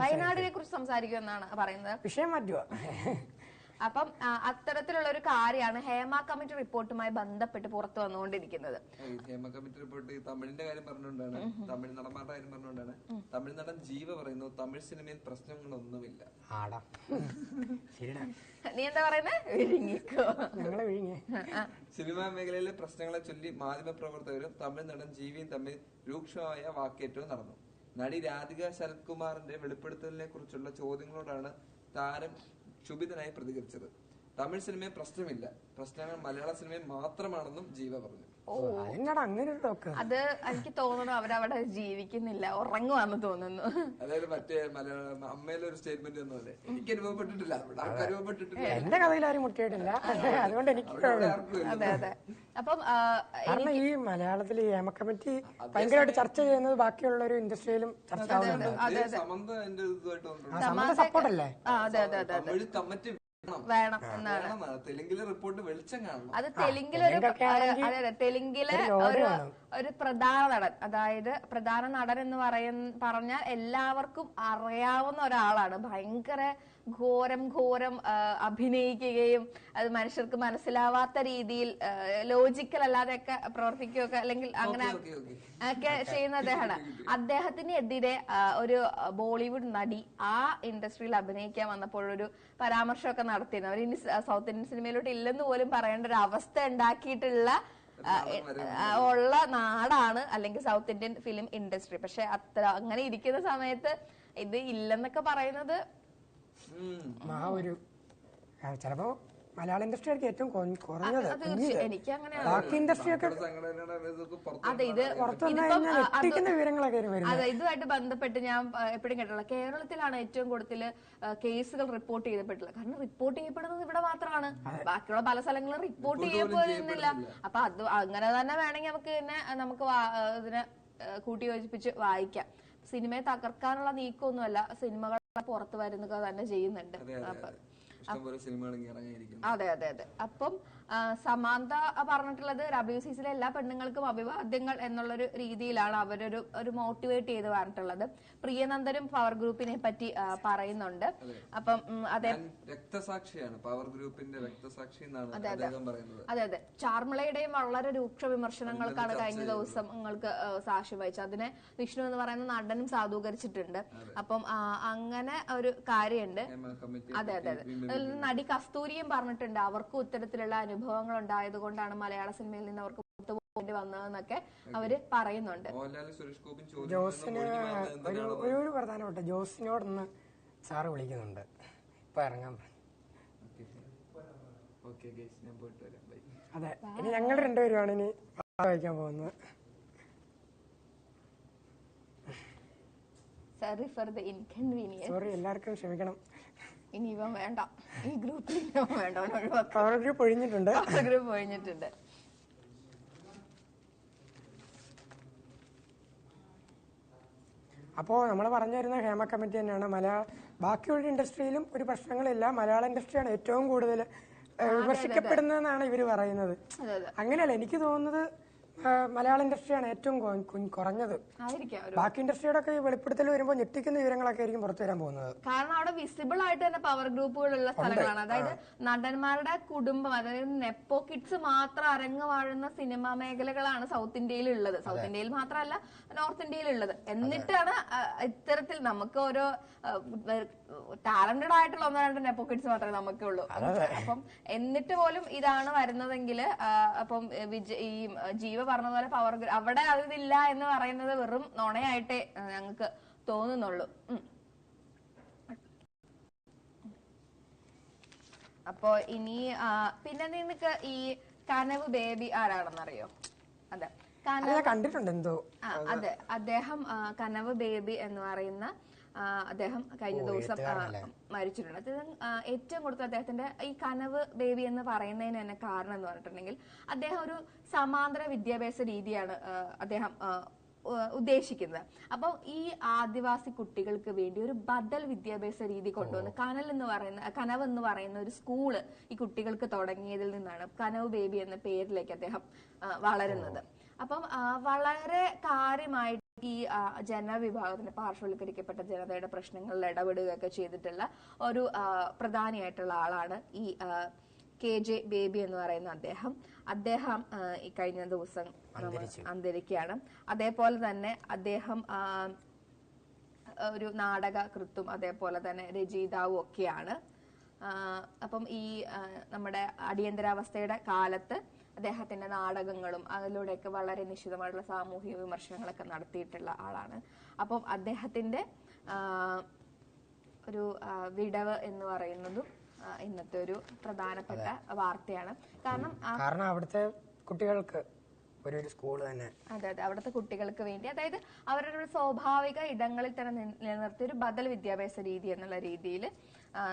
വയനാടിനെ കുറിച്ച് സംസാരിക്കുമെന്നാണ് പറയുന്നത്. വിഷയം മാറ്റുക. അപ്പം അത്തരത്തിലുള്ള ഒരു കാര്യമാണ് ഹേമ കമ്മിറ്റി റിപ്പോർട്ടുമായി ബന്ധപ്പെട്ട് പുറത്തു വന്നുകൊണ്ടിരിക്കുന്നത്. ഹേമ കമ്മിറ്റി റിപ്പോർട്ട് തമിഴിന്റെ കാര്യം പറഞ്ഞുകൊണ്ടാണ്, തമിഴ് നടന്മാരുടെ കാര്യം പറഞ്ഞുകൊണ്ടാണ്. തമിഴ് നടൻ ജീവ പറയുന്നു തമിഴ് സിനിമയിൽ പ്രശ്നങ്ങളൊന്നുമില്ല. നീ എന്താ പറയുന്നത്? സിനിമാ മേഖലയിലെ പ്രശ്നങ്ങളെ ചൊല്ലി മാധ്യമപ്രവർത്തകരും തമിഴ് നടൻ ജീവിയും തമ്മിൽ രൂക്ഷമായ വാക്കേറ്റവും നടന്നു. നടി രാധിക ശരത്കുമാറിന്റെ വെളിപ്പെടുത്തലിനെ കുറിച്ചുള്ള ചോദ്യങ്ങളോടാണ് താരം ക്ഷുഭിതനായി പ്രതികരിച്ചത്. തമിഴ് സിനിമയിൽ പ്രശ്നമില്ല, പ്രശ്നങ്ങൾ മലയാള സിനിമയിൽ മാത്രമാണെന്നും ജീവ പറഞ്ഞു. അത് എനിക്ക് തോന്നുന്നു അവരവിടെ ജീവിക്കുന്നില്ല, ഉറങ്ങുവാന്ന് തോന്നുന്നു. അതായത് മറ്റേ മലയാളം അമ്മയിലെ ഒരു സ്റ്റേറ്റ്മെന്റ് ഒന്നുമല്ലേ എനിക്ക് അനുഭവപ്പെട്ടിട്ടില്ല, അനുഭവപ്പെട്ടിട്ടില്ല. എന്റെ കഥയിൽ ആരും മുട്ടിയിട്ടില്ല, അതുകൊണ്ട് എനിക്ക് അതെ അതെ. അപ്പം ഈ മലയാളത്തിൽ ഈ ഹേമ കമ്മിറ്റി ഭയങ്കരമായിട്ട് ചർച്ച ചെയ്യുന്നത് ബാക്കിയുള്ള ഒരു ഇൻഡസ്ട്രിയിലും ചർച്ച സപ്പോർട്ടല്ലേ? അതെ അതെ അതെ കമ്മിറ്റി വേണം എന്നാണ്. തെലുങ്കിലെ റിപ്പോർട്ട് വെളിച്ചം കാണണം. അത് തെലുങ്കിലെ ഒരു പ്രധാന നടൻ, അതായത് പ്രധാന നടൻ എന്ന് പറഞ്ഞാൽ എല്ലാവർക്കും അറിയാവുന്ന ഒരാളാണ്. ഭയങ്കര ഘോരം അഭിനയിക്കുകയും അത് മനുഷ്യർക്ക് മനസ്സിലാവാത്ത രീതിയിൽ ലോജിക്കൽ അല്ലാതെയൊക്കെ പ്രവർത്തിക്കുകയൊക്കെ അല്ലെങ്കിൽ അങ്ങനെ ഒക്കെ ചെയ്യുന്ന അദ്ദേഹമാണ്. അദ്ദേഹത്തിനെതിരെ ഒരു ബോളിവുഡ് നടി ആ ഇൻഡസ്ട്രിയിൽ അഭിനയിക്കാൻ വന്നപ്പോഴൊരു പരാമർശമൊക്കെ നടത്തിയിരുന്നു. അവർ ഇനി സൗത്ത് ഇന്ത്യൻ സിനിമയിലോട്ട് ഇല്ലെന്ന് പോലും പറയേണ്ട ഒരു അവസ്ഥ ഉണ്ടാക്കിയിട്ടുള്ള ഉള്ള നാടാണ് അല്ലെങ്കിൽ സൗത്ത് ഇന്ത്യൻ ഫിലിം ഇൻഡസ്ട്രി. പക്ഷെ അങ്ങനെ ഇരിക്കുന്ന സമയത്ത് ഇത് ഇല്ലെന്നൊക്കെ പറയുന്നത് ചിലപ്പോ മലയാള ഇൻഡസ്ട്രി ആയിരിക്കും ഏറ്റവും കുറഞ്ഞത്. എനിക്ക് ബാക്കി ഇൻഡസ്ട്രി ഒക്കെ അതെ ഇതുമായിട്ട് ബന്ധപ്പെട്ട് ഞാൻ എപ്പോഴും കേട്ടുള്ള കേരളത്തിലാണ് ഏറ്റവും കൂടുതൽ കേസുകൾ റിപ്പോർട്ട് ചെയ്യപ്പെട്ടുള്ളത്. കാരണം റിപ്പോർട്ട് ചെയ്യപ്പെടുന്നത് ഇവിടെ മാത്രമാണ്, ബാക്കിയുള്ള പല സ്ഥലങ്ങളും റിപ്പോർട്ട് ചെയ്യപ്പെടുന്നില്ല. അപ്പൊ അത് അങ്ങനെ തന്നെ വേണമെങ്കിൽ നമുക്ക് ഇതിനെ കൂട്ടി യോജിപ്പിച്ച് വായിക്കാം. സിനിമയെ തകർക്കാനുള്ള നീക്കമൊന്നുമല്ല, സിനിമകൾ പുറത്തു വരുന്നത് തന്നെ ചെയ്യുന്നുണ്ട്. ഇഷ്ടംപോലെ സിനിമകൾ ഇറങ്ങിയിരിക്കുന്നു. അതെ അതെ അതെ. അപ്പം സമാന്ത പറഞ്ഞിട്ടുള്ളത് WCCയിലെ എല്ലാ പെണ്ണുങ്ങൾക്കും അഭിവാദ്യങ്ങൾ എന്നുള്ളൊരു രീതിയിലാണ് അവരൊരു മോട്ടിവേറ്റ് ചെയ്ത് പറഞ്ഞിട്ടുള്ളത്. പ്രിയനന്ദനും പവർ ഗ്രൂപ്പിനെ പറ്റി പറയുന്നുണ്ട്. അപ്പം അതെ, രക്തസാക്ഷിയാണ് പവർ ഗ്രൂപ്പിന്റെ രക്തസാക്ഷി എന്നാണ് അദ്ദേഹം പറയുന്നത്. അതെ അതെ. ചാർമിളയുടെയും വളരെ രൂക്ഷ വിമർശനങ്ങൾക്കാണ് കഴിഞ്ഞ ദിവസം നിങ്ങൾക്ക് സാക്ഷ്യം വഹിച്ചത്. അതിനെ വിഷ്ണു എന്ന് പറയുന്ന നടനും സാധൂകരിച്ചിട്ടുണ്ട്. അപ്പം അങ്ങനെ ഒരു കാര്യമുണ്ട്. അതെ അതെ അതെ. നടി കസ്തൂരിയും പറഞ്ഞിട്ടുണ്ട് അവർക്കും ഇത്തരത്തിലുള്ള അനുഭവങ്ങൾ ഉണ്ടായത് കൊണ്ടാണ് മലയാള സിനിമയിൽ നിന്ന് അവർക്ക് പുറത്തു പോകേണ്ടി വന്നതെന്നൊക്കെ അവര് പറയുന്നുണ്ട്. ജോസിന് ഒരു പ്രധാനപ്പെട്ട ജോസിനോടൊന്ന് സാറ് വിളിക്കുന്നുണ്ട്, ഇപ്പൊ ഇറങ്ങാൻ. അതെ, ഇനി ഞങ്ങൾ രണ്ടുപേരുമാണ് ഇനി വയ്ക്കാൻ പോകുന്നത്. Sorry for the inconvenience. Sorry, എല്ലാവർക്കും ക്ഷമിക്കണം. ഇനി ഇവൻ വേണ്ട, ഈ ഗ്രൂപ്പിൽ വേണ്ട, ഗ്രൂപ്പ് ഒഴിഞ്ഞിട്ടുണ്ട്. ഗ്രൂപ്പ് ഒഴിഞ്ഞിട്ടുണ്ട്. അപ്പോൾ നമ്മൾ പറഞ്ഞു വരുന്ന ഹേമ കമ്മിറ്റി തന്നെയാണ്. ബാക്കിയുള്ള ഇൻഡസ്ട്രിയിലും ഒരു പ്രശ്നങ്ങളില്ല, മലയാള ഇൻഡസ്ട്രിയാണ് ഏറ്റവും കൂടുതൽ വിമർശിക്കപ്പെടുന്നതെന്നാണ് ഇവർ പറയുന്നത്. അങ്ങനെയല്ല, എനിക്ക് തോന്നുന്നത് മലയാള ഇൻഡസ്ട്രിയാണ് ഏറ്റവും കുറഞ്ഞത്. ബാക്കി ഇൻഡസ്ട്രിയുടെ ഒക്കെ വെളിപ്പെടുത്തൽ വരുമ്പോൾ ഞെട്ടിക്കുന്ന വിവരങ്ങളൊക്കെ ആയിരിക്കും പുറത്തു വരാൻ പോകുന്നത്. കാരണം അവിടെ വിസിബിൾ ആയിട്ട് തന്നെ പവർ ഗ്രൂപ്പുകളുള്ള സ്ഥലങ്ങളാണ്. അതായത് നടന്മാരുടെ കുടുംബം, അതായത് നെപ്പോ കിഡ്സ് മാത്രം അരങ്ങ് വാഴുന്ന സിനിമാ മേഖലകളാണ് സൗത്ത് ഇന്ത്യയിൽ ഉള്ളത്. സൗത്ത് ഇന്ത്യയിൽ മാത്രമല്ല, നോർത്ത് ഇന്ത്യയിൽ ഉള്ളത്. എന്നിട്ടാണ് ഇത്തരത്തിൽ നമുക്ക് ഓരോ ടാലന്റഡ് ആയിട്ടുള്ള ഒന്നോ രണ്ടോ നെപ്പോ കിഡ്സ് മാത്രമേ നമുക്കുള്ളൂ. അപ്പം എന്നിട്ട് പോലും ഇതാണ് വരുന്നതെങ്കിൽ അപ്പം ഈ ജീവ പറഞ്ഞതുപോലെ പവർ അവിടെ അതില്ല എന്ന് പറയുന്നത് വെറും നുണയായിട്ടേ ഞങ്ങൾക്ക് തോന്നുന്നുള്ളൂ. അപ്പോ ഇനി പിന്നെ നിനക്ക് ഈ കനവ് ബേബി ആരാണെന്നറിയോ? അതെ, കണ്ടിട്ടുണ്ട് എന്തോ. അതെ, അദ്ദേഹം കനവ് ബേബി എന്ന് പറയുന്ന അദ്ദേഹം കഴിഞ്ഞ ദിവസം മരിച്ചിട്ടുണ്ട്. അദ്ദേഹം ഏറ്റവും കൂടുതൽ അദ്ദേഹത്തിന്റെ ഈ കനവ് ബേബി എന്ന് പറയുന്നതിന് തന്നെ കാരണം എന്ന് പറഞ്ഞിട്ടുണ്ടെങ്കിൽ അദ്ദേഹം ഒരു സമാന്തര വിദ്യാഭ്യാസ രീതിയാണ് അദ്ദേഹം ഉദ്ദേശിക്കുന്നത്. അപ്പോൾ ഈ ആദിവാസി കുട്ടികൾക്ക് വേണ്ടി ഒരു ബദൽ വിദ്യാഭ്യാസ രീതി കൊണ്ടുവന്ന് കനവ് എന്ന് പറയുന്ന ഒരു സ്കൂള് ഈ കുട്ടികൾക്ക് തുടങ്ങിയതിൽ നിന്നാണ് കനവ് ബേബി എന്ന പേരിലേക്ക് അദ്ദേഹം വളരുന്നത്. അപ്പം വളരെ കാര്യമായിട്ട് ഈ ജനവിഭാഗത്തിന്റെ പാർശ്വവൽക്കരിക്കപ്പെട്ട ജനതയുടെ പ്രശ്നങ്ങളിൽ ഇടപെടുകയൊക്കെ ചെയ്തിട്ടുള്ള ഒരു പ്രധാനിയായിട്ടുള്ള ആളാണ് ഈ KJ ബേബി എന്ന് പറയുന്ന അദ്ദേഹം ഈ കഴിഞ്ഞ ദിവസം അന്തരിക്കുകയാണ്. അതേപോലെ തന്നെ അദ്ദേഹം ഒരു നാടകകൃത്തും അതേപോലെ തന്നെ രചയിതാവും ഒക്കെയാണ്. അപ്പം ഈ നമ്മുടെ അടിയന്തരാവസ്ഥയുടെ കാലത്ത് അദ്ദേഹത്തിന്റെ നാടകങ്ങളും അതിലൂടെയൊക്കെ വളരെ നിശ്ചിതമായിട്ടുള്ള സാമൂഹിക വിമർശനങ്ങളൊക്കെ നടത്തിയിട്ടുള്ള ആളാണ്. അപ്പം അദ്ദേഹത്തിന്റെ ഒരു വിടവ് എന്ന് പറയുന്നതും ഇന്നത്തെ ഒരു പ്രധാനപ്പെട്ട വാർത്തയാണ്. കാരണം അവിടുത്തെ കുട്ടികൾക്ക് ഒരു സ്കൂൾ തന്നെ, അതെ അതെ, അവിടുത്തെ കുട്ടികൾക്ക് വേണ്ടി, അതായത് അവരുടെ സ്വാഭാവിക ഇടങ്ങളിൽ തന്നെ നിലനിർത്തിയ ഒരു ബദൽ വിദ്യാഭ്യാസ രീതി എന്നുള്ള രീതിയിൽ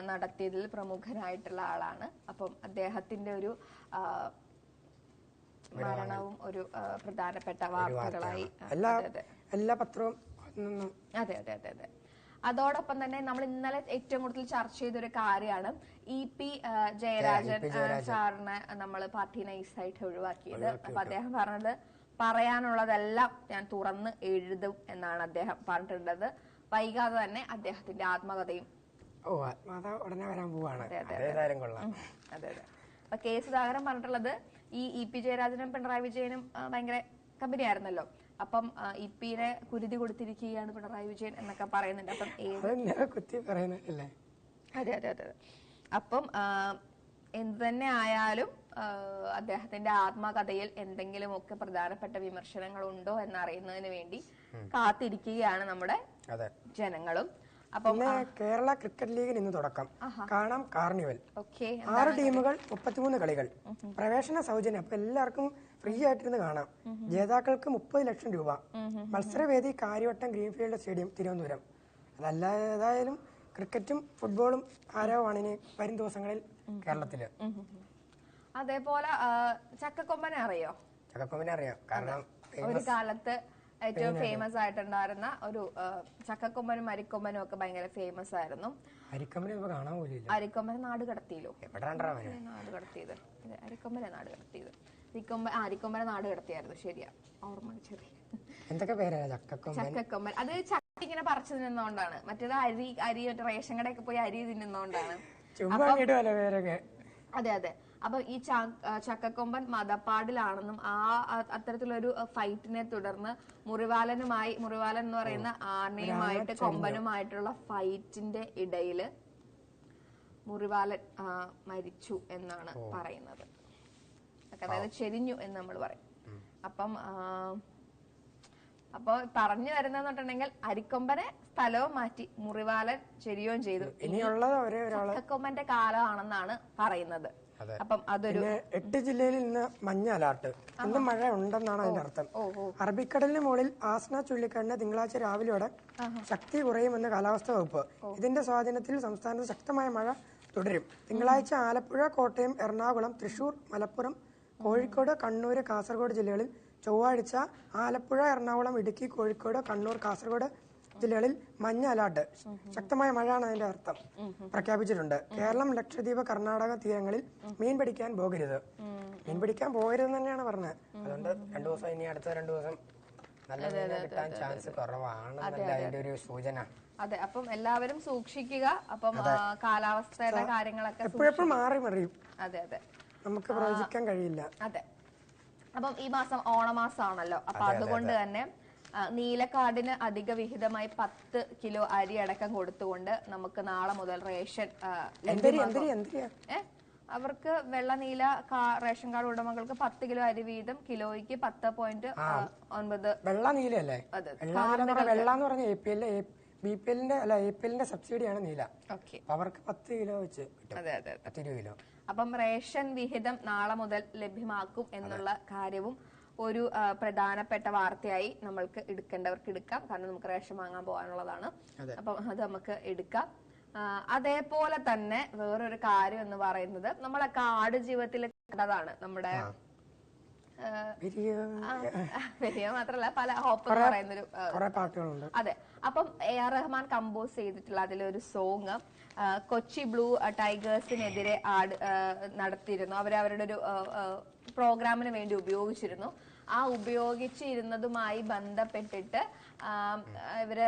നടത്തിയതിൽ പ്രമുഖനായിട്ടുള്ള ആളാണ്. അപ്പം അദ്ദേഹത്തിന്റെ ഒരു മരണവും ഒരു പ്രധാനപ്പെട്ട വാർത്തകളായി എല്ലാ പത്രവും. അതെ അതെ അതെ അതെ. അതോടൊപ്പം തന്നെ നമ്മൾ ഇന്നലെ ഏറ്റവും കൂടുതൽ ചർച്ച ചെയ്തൊരു കാര്യമാണ് EP ജയരാജൻ സാറിനെ നമ്മൾ പാർട്ടി നൈസായിട്ട് ഒഴിവാക്കിയത്. അപ്പൊ അദ്ദേഹം പറഞ്ഞത് പറയാനുള്ളതെല്ലാം ഞാൻ തുറന്ന് എഴുതും എന്നാണ് അദ്ദേഹം പറഞ്ഞിട്ടുള്ളത്. വൈകാതെ തന്നെ അദ്ദേഹത്തിന്റെ ആത്മകഥയും ഉടനെ വരാൻ പോവാണ്. അതെ അതെ. അപ്പൊ K സുധാകരൻ പറഞ്ഞിട്ടുള്ളത് ഈ EP ജയരാജനും പിണറായി വിജയനും ഭയങ്കര കമ്പനി ആയിരുന്നല്ലോ. അപ്പം EP-നെ കുരുതി കൊടുത്തിരിക്കുകയാണ് പിണറായി വിജയൻ എന്നൊക്കെ പറയുന്നുണ്ട്. അപ്പം അതെ അതെ അതെ. അപ്പം എന്ത് തന്നെ ആയാലും അദ്ദേഹത്തിന്റെ ആത്മകഥയിൽ എന്തെങ്കിലുമൊക്കെ പ്രധാനപ്പെട്ട വിമർശനങ്ങൾ ഉണ്ടോ എന്നറിയുന്നതിന് വേണ്ടി കാത്തിരിക്കുകയാണ് നമ്മുടെ ജനങ്ങളും. അപ്പം കേരള ക്രിക്കറ്റ് ലീഗിന് ഇന്ന് തുടക്കം. കാണാം കാർണിവൽ. 6 ടീമുകൾ, 33 കളികൾ, പ്രവേശന സൗജന്യം. അപ്പൊ എല്ലാവർക്കും ഫ്രീ ആയിട്ടിരുന്ന് കാണാം. ജേതാക്കൾക്ക് 30 ലക്ഷം രൂപ. മത്സരവേദി കാര്യവട്ടം ഗ്രീൻഫീൽഡ് സ്റ്റേഡിയം, തിരുവനന്തപുരം. ഏതായാലും ക്രിക്കറ്റും ഫുട്ബോളും ആരവമാണ് ഇനി വരും ദിവസങ്ങളിൽ കേരളത്തില്. അതേപോലെ ചക്കക്കൊമ്പനെ അറിയോ? ചക്കക്കൊമ്പനെ അറിയാം. കാരണം ഒരു കാലത്ത് ഏറ്റവും ഫേമസ് ആയിട്ടുണ്ടായിരുന്ന ഒരു ചക്കക്കൊമ്പനും അരിക്കൊമ്പനും ഒക്കെ ഭയങ്കര ഫേമസ് ആയിരുന്നു. അരിക്കൊമ്പനെ നാട് കടത്തിയല്ലോ, നാട് കടത്തിയത് അരിക്കൊമ്പനെ നാട് കടത്തിയത് അരിക്കൊമ്പനെ നാട് കടത്തിയായിരുന്നു. ശരിയാ, ഓർമ്മ ചെറിയ ചക്കക്കൊമ്പൻ. അത് ചക്ക ഇങ്ങനെ പറിച്ചു തിന്നുന്നോണ്ടാണ്. മറ്റേത് അരി റേഷൻ കടയൊക്കെ പോയി അരി തിന്നുന്നോണ്ടാണ്. അതെ അതെ. അപ്പൊ ഈ ചക്കക്കൊമ്പൻ മതപ്പാടിലാണെന്നും അത്തരത്തിലൊരു ഫൈറ്റിനെ തുടർന്ന് മുറിവാലൻ എന്ന് പറയുന്ന ആനയുമായിട്ട് കൊമ്പനുമായിട്ടുള്ള ഫൈറ്റിന്റെ ഇടയില് മുറിവാലൻ മരിച്ചു എന്നാണ് പറയുന്നത്. അതായത് ചെരിഞ്ഞു എന്ന് നമ്മൾ പറയും. അപ്പൊ പറഞ്ഞു വരുന്നുണ്ടെങ്കിൽ അരിക്കൊമ്പനെ സ്ഥലവും മാറ്റി മുറിവാലൻ ചെരിയുകയും ചെയ്തു. ചക്കക്കൊമ്പന്റെ കാലമാണെന്നാണ് പറയുന്നത്. അപ്പം അതൊരു 8 ജില്ലയിൽ ഇന്ന് മഞ്ഞ അലർട്ട്. ഇന്ന് മഴ ഉണ്ടെന്നാണ് അതിന്റെ അർത്ഥം. അറബിക്കടലിന് മുകളിൽ ആസ്ന ചുഴലിക്കാറ്റിന് തിങ്കളാഴ്ച രാവിലെയോടെ ശക്തി കുറയുമെന്ന് കാലാവസ്ഥാ വകുപ്പ്. ഇതിന്റെ സ്വാധീനത്തിൽ സംസ്ഥാനത്ത് ശക്തമായ മഴ തുടരും. തിങ്കളാഴ്ച ആലപ്പുഴ, കോട്ടയം, എറണാകുളം, തൃശൂർ, മലപ്പുറം, കോഴിക്കോട്, കണ്ണൂർ, കാസർഗോഡ് ജില്ലകളിൽ, ചൊവ്വാഴ്ച ആലപ്പുഴ, എറണാകുളം, ഇടുക്കി, കോഴിക്കോട്, കണ്ണൂർ, കാസർഗോഡ് ജില്ലകളിൽ മഞ്ഞ അലർട്ട്, ശക്തമായ മഴയാണ് അതിന്റെ അർത്ഥം, പ്രഖ്യാപിച്ചിട്ടുണ്ട്. കേരളം, ലക്ഷദ്വീപ്, കർണാടക തീരങ്ങളിൽ മീൻ പിടിക്കാൻ പോകരുത്. മീൻ പിടിക്കാൻ പോകരുതെന്ന് തന്നെയാണ് പറഞ്ഞത്. അതുകൊണ്ട് 2 ദിവസം, ഇനി അടുത്ത 2 ദിവസം നല്ല മീൻ കിട്ടാൻ ചാൻസ് കുറവാണെന്നല്ല അതിന്റെ ഒരു സൂചന. അതെ, അപ്പം എല്ലാവരും സൂക്ഷിക്കുക. അപ്പം കാലാവസ്ഥയുടെ കാര്യങ്ങളൊക്കെ എപ്പോഴെപ്പോഴും മാറി മറിയും. അതെ അതെ, നമുക്ക് പ്രവചിക്കാൻ കഴിയില്ല. അതെ. അപ്പം ഈ മാസം ഓണമാസമാണല്ലോ. അപ്പൊ അതുകൊണ്ട് തന്നെ നീലക്കാർഡിന് അധിക വിഹിതമായി 10 കിലോ അരി അടക്കം കൊടുത്തുകൊണ്ട് നമുക്ക് നാളെ മുതൽ റേഷൻ അവർക്ക് വെള്ള നീല റേഷൻ കാർഡ് ഉടമകൾക്ക് 10 കിലോ അരി വീതം കിലോയ്ക്ക് 10.9. വെള്ള നീലല്ലേ? വെള്ള എന്ന് പറഞ്ഞ ബിപിഎല്ലിന്റെ അല്ല എപിഎല്ലിന്റെ സബ്സിഡിയാണ് നീല. അവർക്ക് 10 കിലോ വെച്ച് കിട്ടും. 10 കിലോ. അപ്പം റേഷൻ വിഹിതം നാളെ മുതൽ ലഭ്യമാക്കും എന്നുള്ള കാര്യവും ഒരു പ്രധാനപ്പെട്ട വാർത്തയായി നമ്മൾക്ക് എടുക്കേണ്ടവർക്ക് എടുക്കാം. കാരണം നമുക്ക് റേഷൻ വാങ്ങാൻ പോകാനുള്ളതാണ്. അപ്പം അത് നമുക്ക് എടുക്കാം. അതേപോലെ തന്നെ വേറൊരു കാര്യം എന്ന് പറയുന്നത് നമ്മളൊക്കെ ആട് ജീവിതത്തിൽ കണ്ടതാണ്. നമ്മുടെ മാത്രല്ല പല ഹോപ്പ് എന്ന് പറയുന്നൊരു അതെ. അപ്പം AR റഹ്മാൻ കമ്പോസ് ചെയ്തിട്ടുള്ള അതിലൊരു സോങ് കൊച്ചി ബ്ലൂ ടൈഗേഴ്സിനെതിരെ നടത്തിയിരുന്നു. അവരുടെ ഒരു പ്രോഗ്രാമിന് വേണ്ടി ഉപയോഗിച്ചിരുന്നു. ആ ഉപയോഗിച്ചിരുന്നതുമായി ബന്ധപ്പെട്ടിട്ട് ഇവര്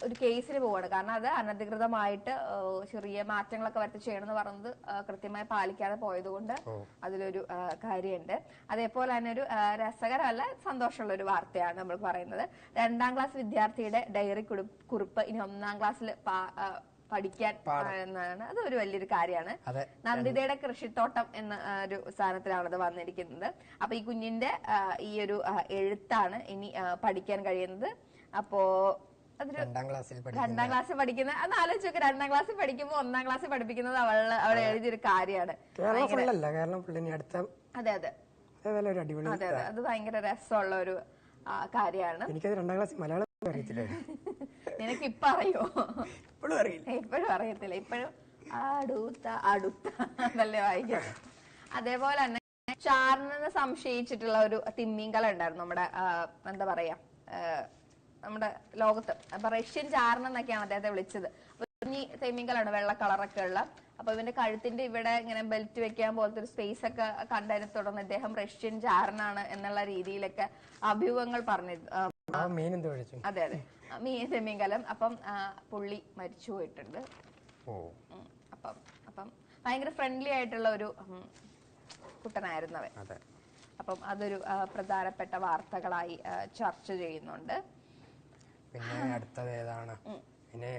ഒരു കേസിന് പോവാണ്. കാരണം അത് അനധികൃതമായിട്ട് ചെറിയ മാറ്റങ്ങളൊക്കെ വരുത്തി ചെയ്യണമെന്ന് പറയുന്നത് കൃത്യമായി പാലിക്കാതെ പോയത് കൊണ്ട് അതിലൊരു കാര്യമുണ്ട്. അതേപോലെ തന്നെ ഒരു രസകരമല്ല സന്തോഷമുള്ള ഒരു വാർത്തയാണ് നമ്മൾ പറയുന്നത്. 2ാം ക്ലാസ് വിദ്യാർത്ഥിയുടെ ഡയറി കുറിപ്പ് ഇനി 1ാം ക്ലാസ്സിൽ പഠിക്കാൻ എന്നാണ്. അത് ഒരു വലിയൊരു കാര്യമാണ്. നന്ദിതയുടെ കൃഷിത്തോട്ടം എന്ന ഒരു സ്ഥാനത്തിലാണ് അത് വന്നിരിക്കുന്നത്. അപ്പൊ ഈ കുഞ്ഞിന്റെ ഈ ഒരു എഴുത്താണ് ഇനി പഠിക്കാൻ കഴിയുന്നത്. അപ്പോ അതൊരു 2ാം ക്ലാസ്സിൽ പഠിക്കുന്ന അത് ആലോചിച്ചൊക്കെ 2ാം ക്ലാസ്സിൽ പഠിക്കുമ്പോൾ 1ാം ക്ലാസ്സിൽ പഠിപ്പിക്കുന്നത് അവളെ എഴുതിയൊരു കാര്യമാണ്. അതെ അതെ അതെ അതെ, അത് ഭയങ്കര രസമുള്ള ഒരു കാര്യമാണ്. എനിക്കത് 2ാം ക്ലാസ്സിൽ മലയാളം അറിയത്തില്ല. നിനക്ക് ഇപ്പൊ അറിയോ? ഇപ്പോഴും അറിയത്തില്ല. ഇപ്പോഴും അടുത്ത നല്ല വായിക്കാം. അതേപോലെ തന്നെ ചാർണെന്ന് സംശയിച്ചിട്ടുള്ള ഒരു തിമ്മിങ്കലം ഉണ്ടായിരുന്നു നമ്മുടെ എന്താ പറയാ നമ്മുടെ ലോകത്ത്. അപ്പൊ റഷ്യൻ ചാർണ എന്നൊക്കെയാണ് അദ്ദേഹത്തെ വിളിച്ചത്. കുഞ്ഞി തിമ്മിങ്കലാണ്, വെള്ള കളറൊക്കെ ഉള്ള. അപ്പൊ ഇവന്റെ കഴുത്തിന്റെ ഇവിടെ ഇങ്ങനെ ബെൽറ്റ് വെക്കാൻ പോലത്തെ ഒരു സ്പേസ് ഒക്കെ കണ്ടതിനെ തുടർന്ന് അദ്ദേഹം റഷ്യൻ ചാരനാണ് എന്നുള്ള രീതിയിലൊക്കെ അഭ്യൂഹങ്ങൾ പറഞ്ഞിരുന്നു. അതെ അതെ, തിമ്മിങ്കലം. അപ്പം പുള്ളി മരിച്ചു പോയിട്ടുണ്ട്. അപ്പം ഭയങ്കര ഫ്രണ്ട്ലി ആയിട്ടുള്ള ഒരു കുട്ടനായിരുന്നു അവൻ. അപ്പം അതൊരു പ്രധാനപ്പെട്ട വാർത്തകളായി ചർച്ച ചെയ്യുന്നുണ്ട്. പിന്നെ അടുത്തത് ഏതാണ്? പിന്നെ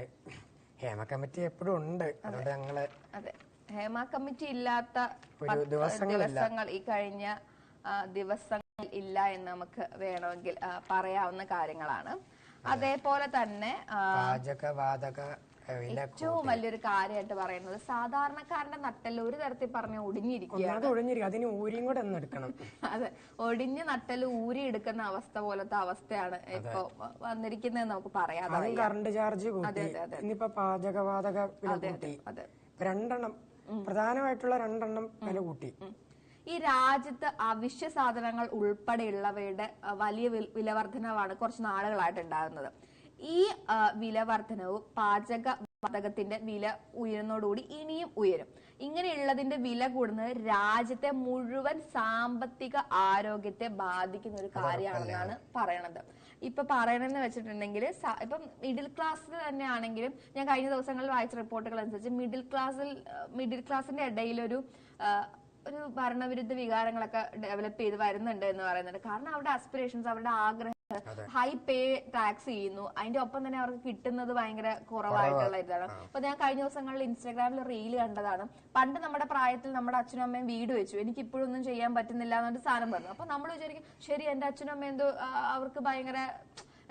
ഹേമ കമ്മിറ്റി എപ്പോഴും ഉണ്ട്. അതുകൊണ്ട് ഞങ്ങള് അതെ, ഹേമ കമ്മിറ്റി ഇല്ലാത്ത ദിവസങ്ങൾ ഈ കഴിഞ്ഞ ദിവസങ്ങൾ ഇല്ല എന്ന് നമുക്ക് വേണമെങ്കിൽ പറയാവുന്ന കാര്യങ്ങളാണ്. അതേപോലെ തന്നെ ഏറ്റവും വലിയൊരു കാര്യമായിട്ട് പറയുന്നത് സാധാരണക്കാരന്റെ നട്ടെല്ല് ഒരു തരത്തിൽ പറഞ്ഞ ഒടിഞ്ഞിരിക്കുകയാണ്. അതെ, ഒടിഞ്ഞ നട്ടെല്ല് ഊരി എടുക്കുന്ന അവസ്ഥ പോലത്തെ അവസ്ഥയാണ് ഇപ്പൊ വന്നിരിക്കുന്നത് നമുക്ക് പറയാതെ. കറണ്ട് ചാർജ് പാചകവാതക വില കൂട്ടി, 2 പ്രധാനമായിട്ടുള്ള 2 വില കൂട്ടി. ഈ രാജ്യത്ത് അവശ്യ സാധനങ്ങൾ ഉൾപ്പെടെയുള്ളവയുടെ വലിയ വിലവർധനവാണ് കുറച്ച് നാളുകളായിട്ട് ഉണ്ടാകുന്നത്. ഈ വിലവർധനവ് പാചകവാതകത്തിന്റെ വില ഉയരുന്നതോടുകൂടി ഇനിയും ഉയരും. ഇങ്ങനെയുള്ളതിന്റെ വില കൂടുന്നത് രാജ്യത്തെ മുഴുവൻ സാമ്പത്തിക ആരോഗ്യത്തെ ബാധിക്കുന്ന ഒരു കാര്യമാണെന്നാണ് പറയണത്. ഇപ്പൊ പറയണെന്ന് വെച്ചിട്ടുണ്ടെങ്കിൽ ഇപ്പം മിഡിൽ ക്ലാസ്സിൽ തന്നെ ആണെങ്കിലും ഞാൻ കഴിഞ്ഞ ദിവസങ്ങളിൽ വായിച്ച റിപ്പോർട്ടുകൾ അനുസരിച്ച് മിഡിൽ ക്ലാസിന്റെ ഇടയിൽ ഒരു ഭരണവിരുദ്ധ വികാരങ്ങളൊക്കെ ഡെവലപ്പ് ചെയ്ത് വരുന്നുണ്ട് എന്ന് പറയുന്നുണ്ട്. കാരണം അവരുടെ ആസ്പിറേഷൻസ്, അവരുടെ ആഗ്രഹം ഹൈ പേ ടാക്സ് ചെയ്യുന്നു, അതിന്റെ ഒപ്പം തന്നെ അവർക്ക് കിട്ടുന്നത് ഭയങ്കര കുറവായിട്ടുള്ള ഇതാണ്. അപ്പൊ ഞാൻ കഴിഞ്ഞ ദിവസങ്ങളിൽ ഇൻസ്റ്റാഗ്രാമിൽ റീല് കണ്ടതാണ്. പണ്ട് നമ്മുടെ പ്രായത്തിൽ നമ്മുടെ അച്ഛനും അമ്മയും വീട് വെച്ചു, എനിക്ക് ഇപ്പോഴൊന്നും ചെയ്യാൻ പറ്റുന്നില്ല എന്നൊരു സാധനം പറഞ്ഞു. അപ്പൊ നമ്മൾ വിചാരിക്കും ശരി, എന്റെ അച്ഛനും അമ്മയും എന്തോ അവർക്ക് ഭയങ്കര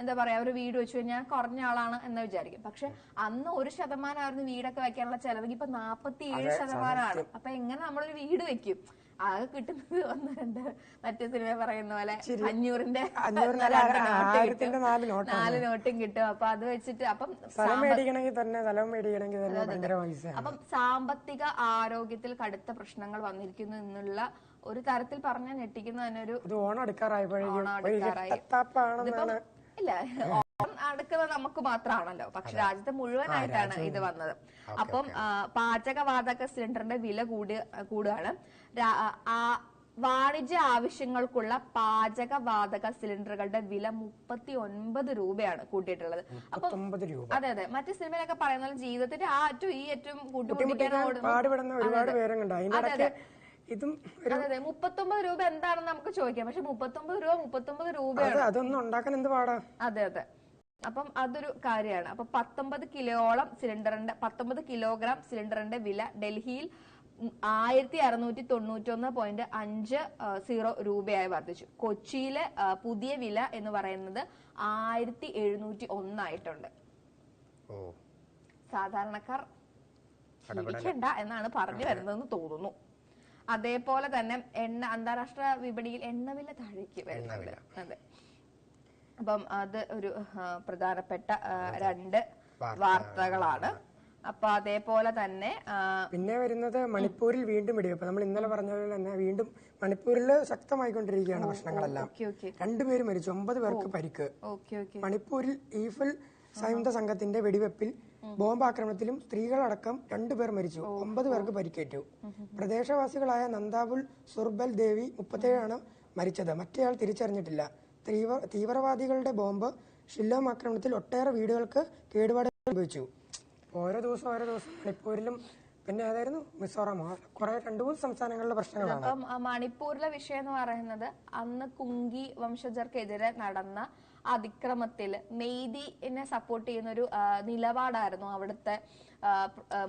എന്താ പറയാ, ഒരു വീട് വെച്ചു ഞാൻ കുറഞ്ഞ ആളാണ് എന്ന് വിചാരിക്കും. പക്ഷെ അന്ന് 1% വീടൊക്കെ വെക്കാനുള്ള ചെലവ്, ഇപ്പൊ 47%. അപ്പൊ എങ്ങനെ നമ്മളൊരു വീട് വെക്കും? ആകെ കിട്ടുന്നത് 1-2 മറ്റേ സിനിമ പറയുന്ന പോലെ 500-ന്റെ 4 നോട്ടും കിട്ടും. അപ്പൊ അത് വെച്ചിട്ട് അപ്പം സാമ്പത്തിക ആരോഗ്യത്തിൽ കടുത്ത പ്രശ്നങ്ങൾ വന്നിരിക്കുന്നു എന്നുള്ള ഒരു തരത്തിൽ പറഞ്ഞാൽ ഞെട്ടിക്കുന്ന തന്നെ ഒരു ഇല്ല. അടുക്കുന്നത് നമുക്ക് മാത്രമാണല്ലോ, പക്ഷെ രാജ്യത്ത് മുഴുവനായിട്ടാണ് ഇത് വന്നത്. അപ്പം പാചകവാതക സിലിണ്ടറിന്റെ വില കൂടുകയാണ്. വാണിജ്യ ആവശ്യങ്ങൾക്കുള്ള പാചകവാതക സിലിണ്ടറുകളുടെ വില 39 രൂപയാണ് കൂട്ടിയിട്ടുള്ളത്. അപ്പം അതെ അതെ, മറ്റു സിനിമയിലൊക്കെ പറയുന്ന ജീവിതത്തിന്റെ ഏറ്റവും കൂട്ടുപിടിക്കാനോട് അതെ 39 രൂപ എന്താണെന്ന് നമുക്ക് ചോദിക്കാം. പക്ഷെ 39 രൂപയാണ്. അതെ അതെ. അപ്പം അതൊരു കാര്യമാണ്. അപ്പൊ 19 കിലോഗ്രാം സിലിണ്ടറിന്റെ വില ഡൽഹിയിൽ 1691.50 രൂപയായി വർദ്ധിച്ചു. കൊച്ചിയിലെ പുതിയ വില എന്ന് പറയുന്നത് 1701 ആയിട്ടുണ്ട്. സാധാരണക്കാർ ജീവിക്കണ്ട എന്നാണ് പറഞ്ഞു വരുന്നതെന്ന് തോന്നുന്നു. അതേപോലെ തന്നെ അന്താരാഷ്ട്ര വിപണിയിൽ എണ്ണവില താഴേക്ക് വരുന്നുണ്ട്. അതെ. അപ്പം അത് ഒരു പ്രധാനപ്പെട്ട 2 വാർത്തകളാണ്. അപ്പൊ അതേപോലെ തന്നെ പിന്നെ വരുന്നത് മണിപ്പൂരിൽ വീണ്ടും വെടിവെപ്പ്. നമ്മൾ ഇന്നലെ പറഞ്ഞ പോലെ തന്നെ വീണ്ടും മണിപ്പൂരിൽ ശക്തമായിക്കൊണ്ടിരിക്കുകയാണ് പ്രശ്നങ്ങളെല്ലാം. 2 പേര് മരിച്ചു, 9 പേർക്ക് പരിക്ക്. മണിപ്പൂരിൽ ഈഫൽ സംയുക്ത സംഘത്തിന്റെ വെടിവെപ്പിൽ ബോംബാക്രമണത്തിലും സ്ത്രീകളടക്കം 2 പേർ മരിച്ചു, 9 പേർക്ക് പരിക്കേറ്റു. പ്രദേശവാസികളായ നന്ദാബുൾ സുർബൽ ദേവി 37 മരിച്ചത്. മറ്റേയാൾ തിരിച്ചറിഞ്ഞിട്ടില്ല. തീവ്രവാദികളുടെ ബോംബ് ഷില്ലോങ് ആക്രമണത്തിൽ ഒട്ടേറെ വീടുകൾക്ക് കേടുപാടുകൾ സംഭവിച്ചു. ഓരോ ദിവസം മണിപ്പൂരിലും പിന്നെ ഏതായിരുന്നു മിസോറാമോ, കുറെ 2-3 സംസ്ഥാനങ്ങളിലെ പ്രശ്നങ്ങളാണ്. അപ്പം മണിപ്പൂരിലെ വിഷയം എന്ന് പറയുന്നത് അന്ന് കുങ്കി വംശജർക്കെതിരെ നടന്ന അതിക്രമത്തില് മെയ്തിനെ സപ്പോർട്ട് ചെയ്യുന്ന ഒരു നിലപാടായിരുന്നു അവിടുത്തെ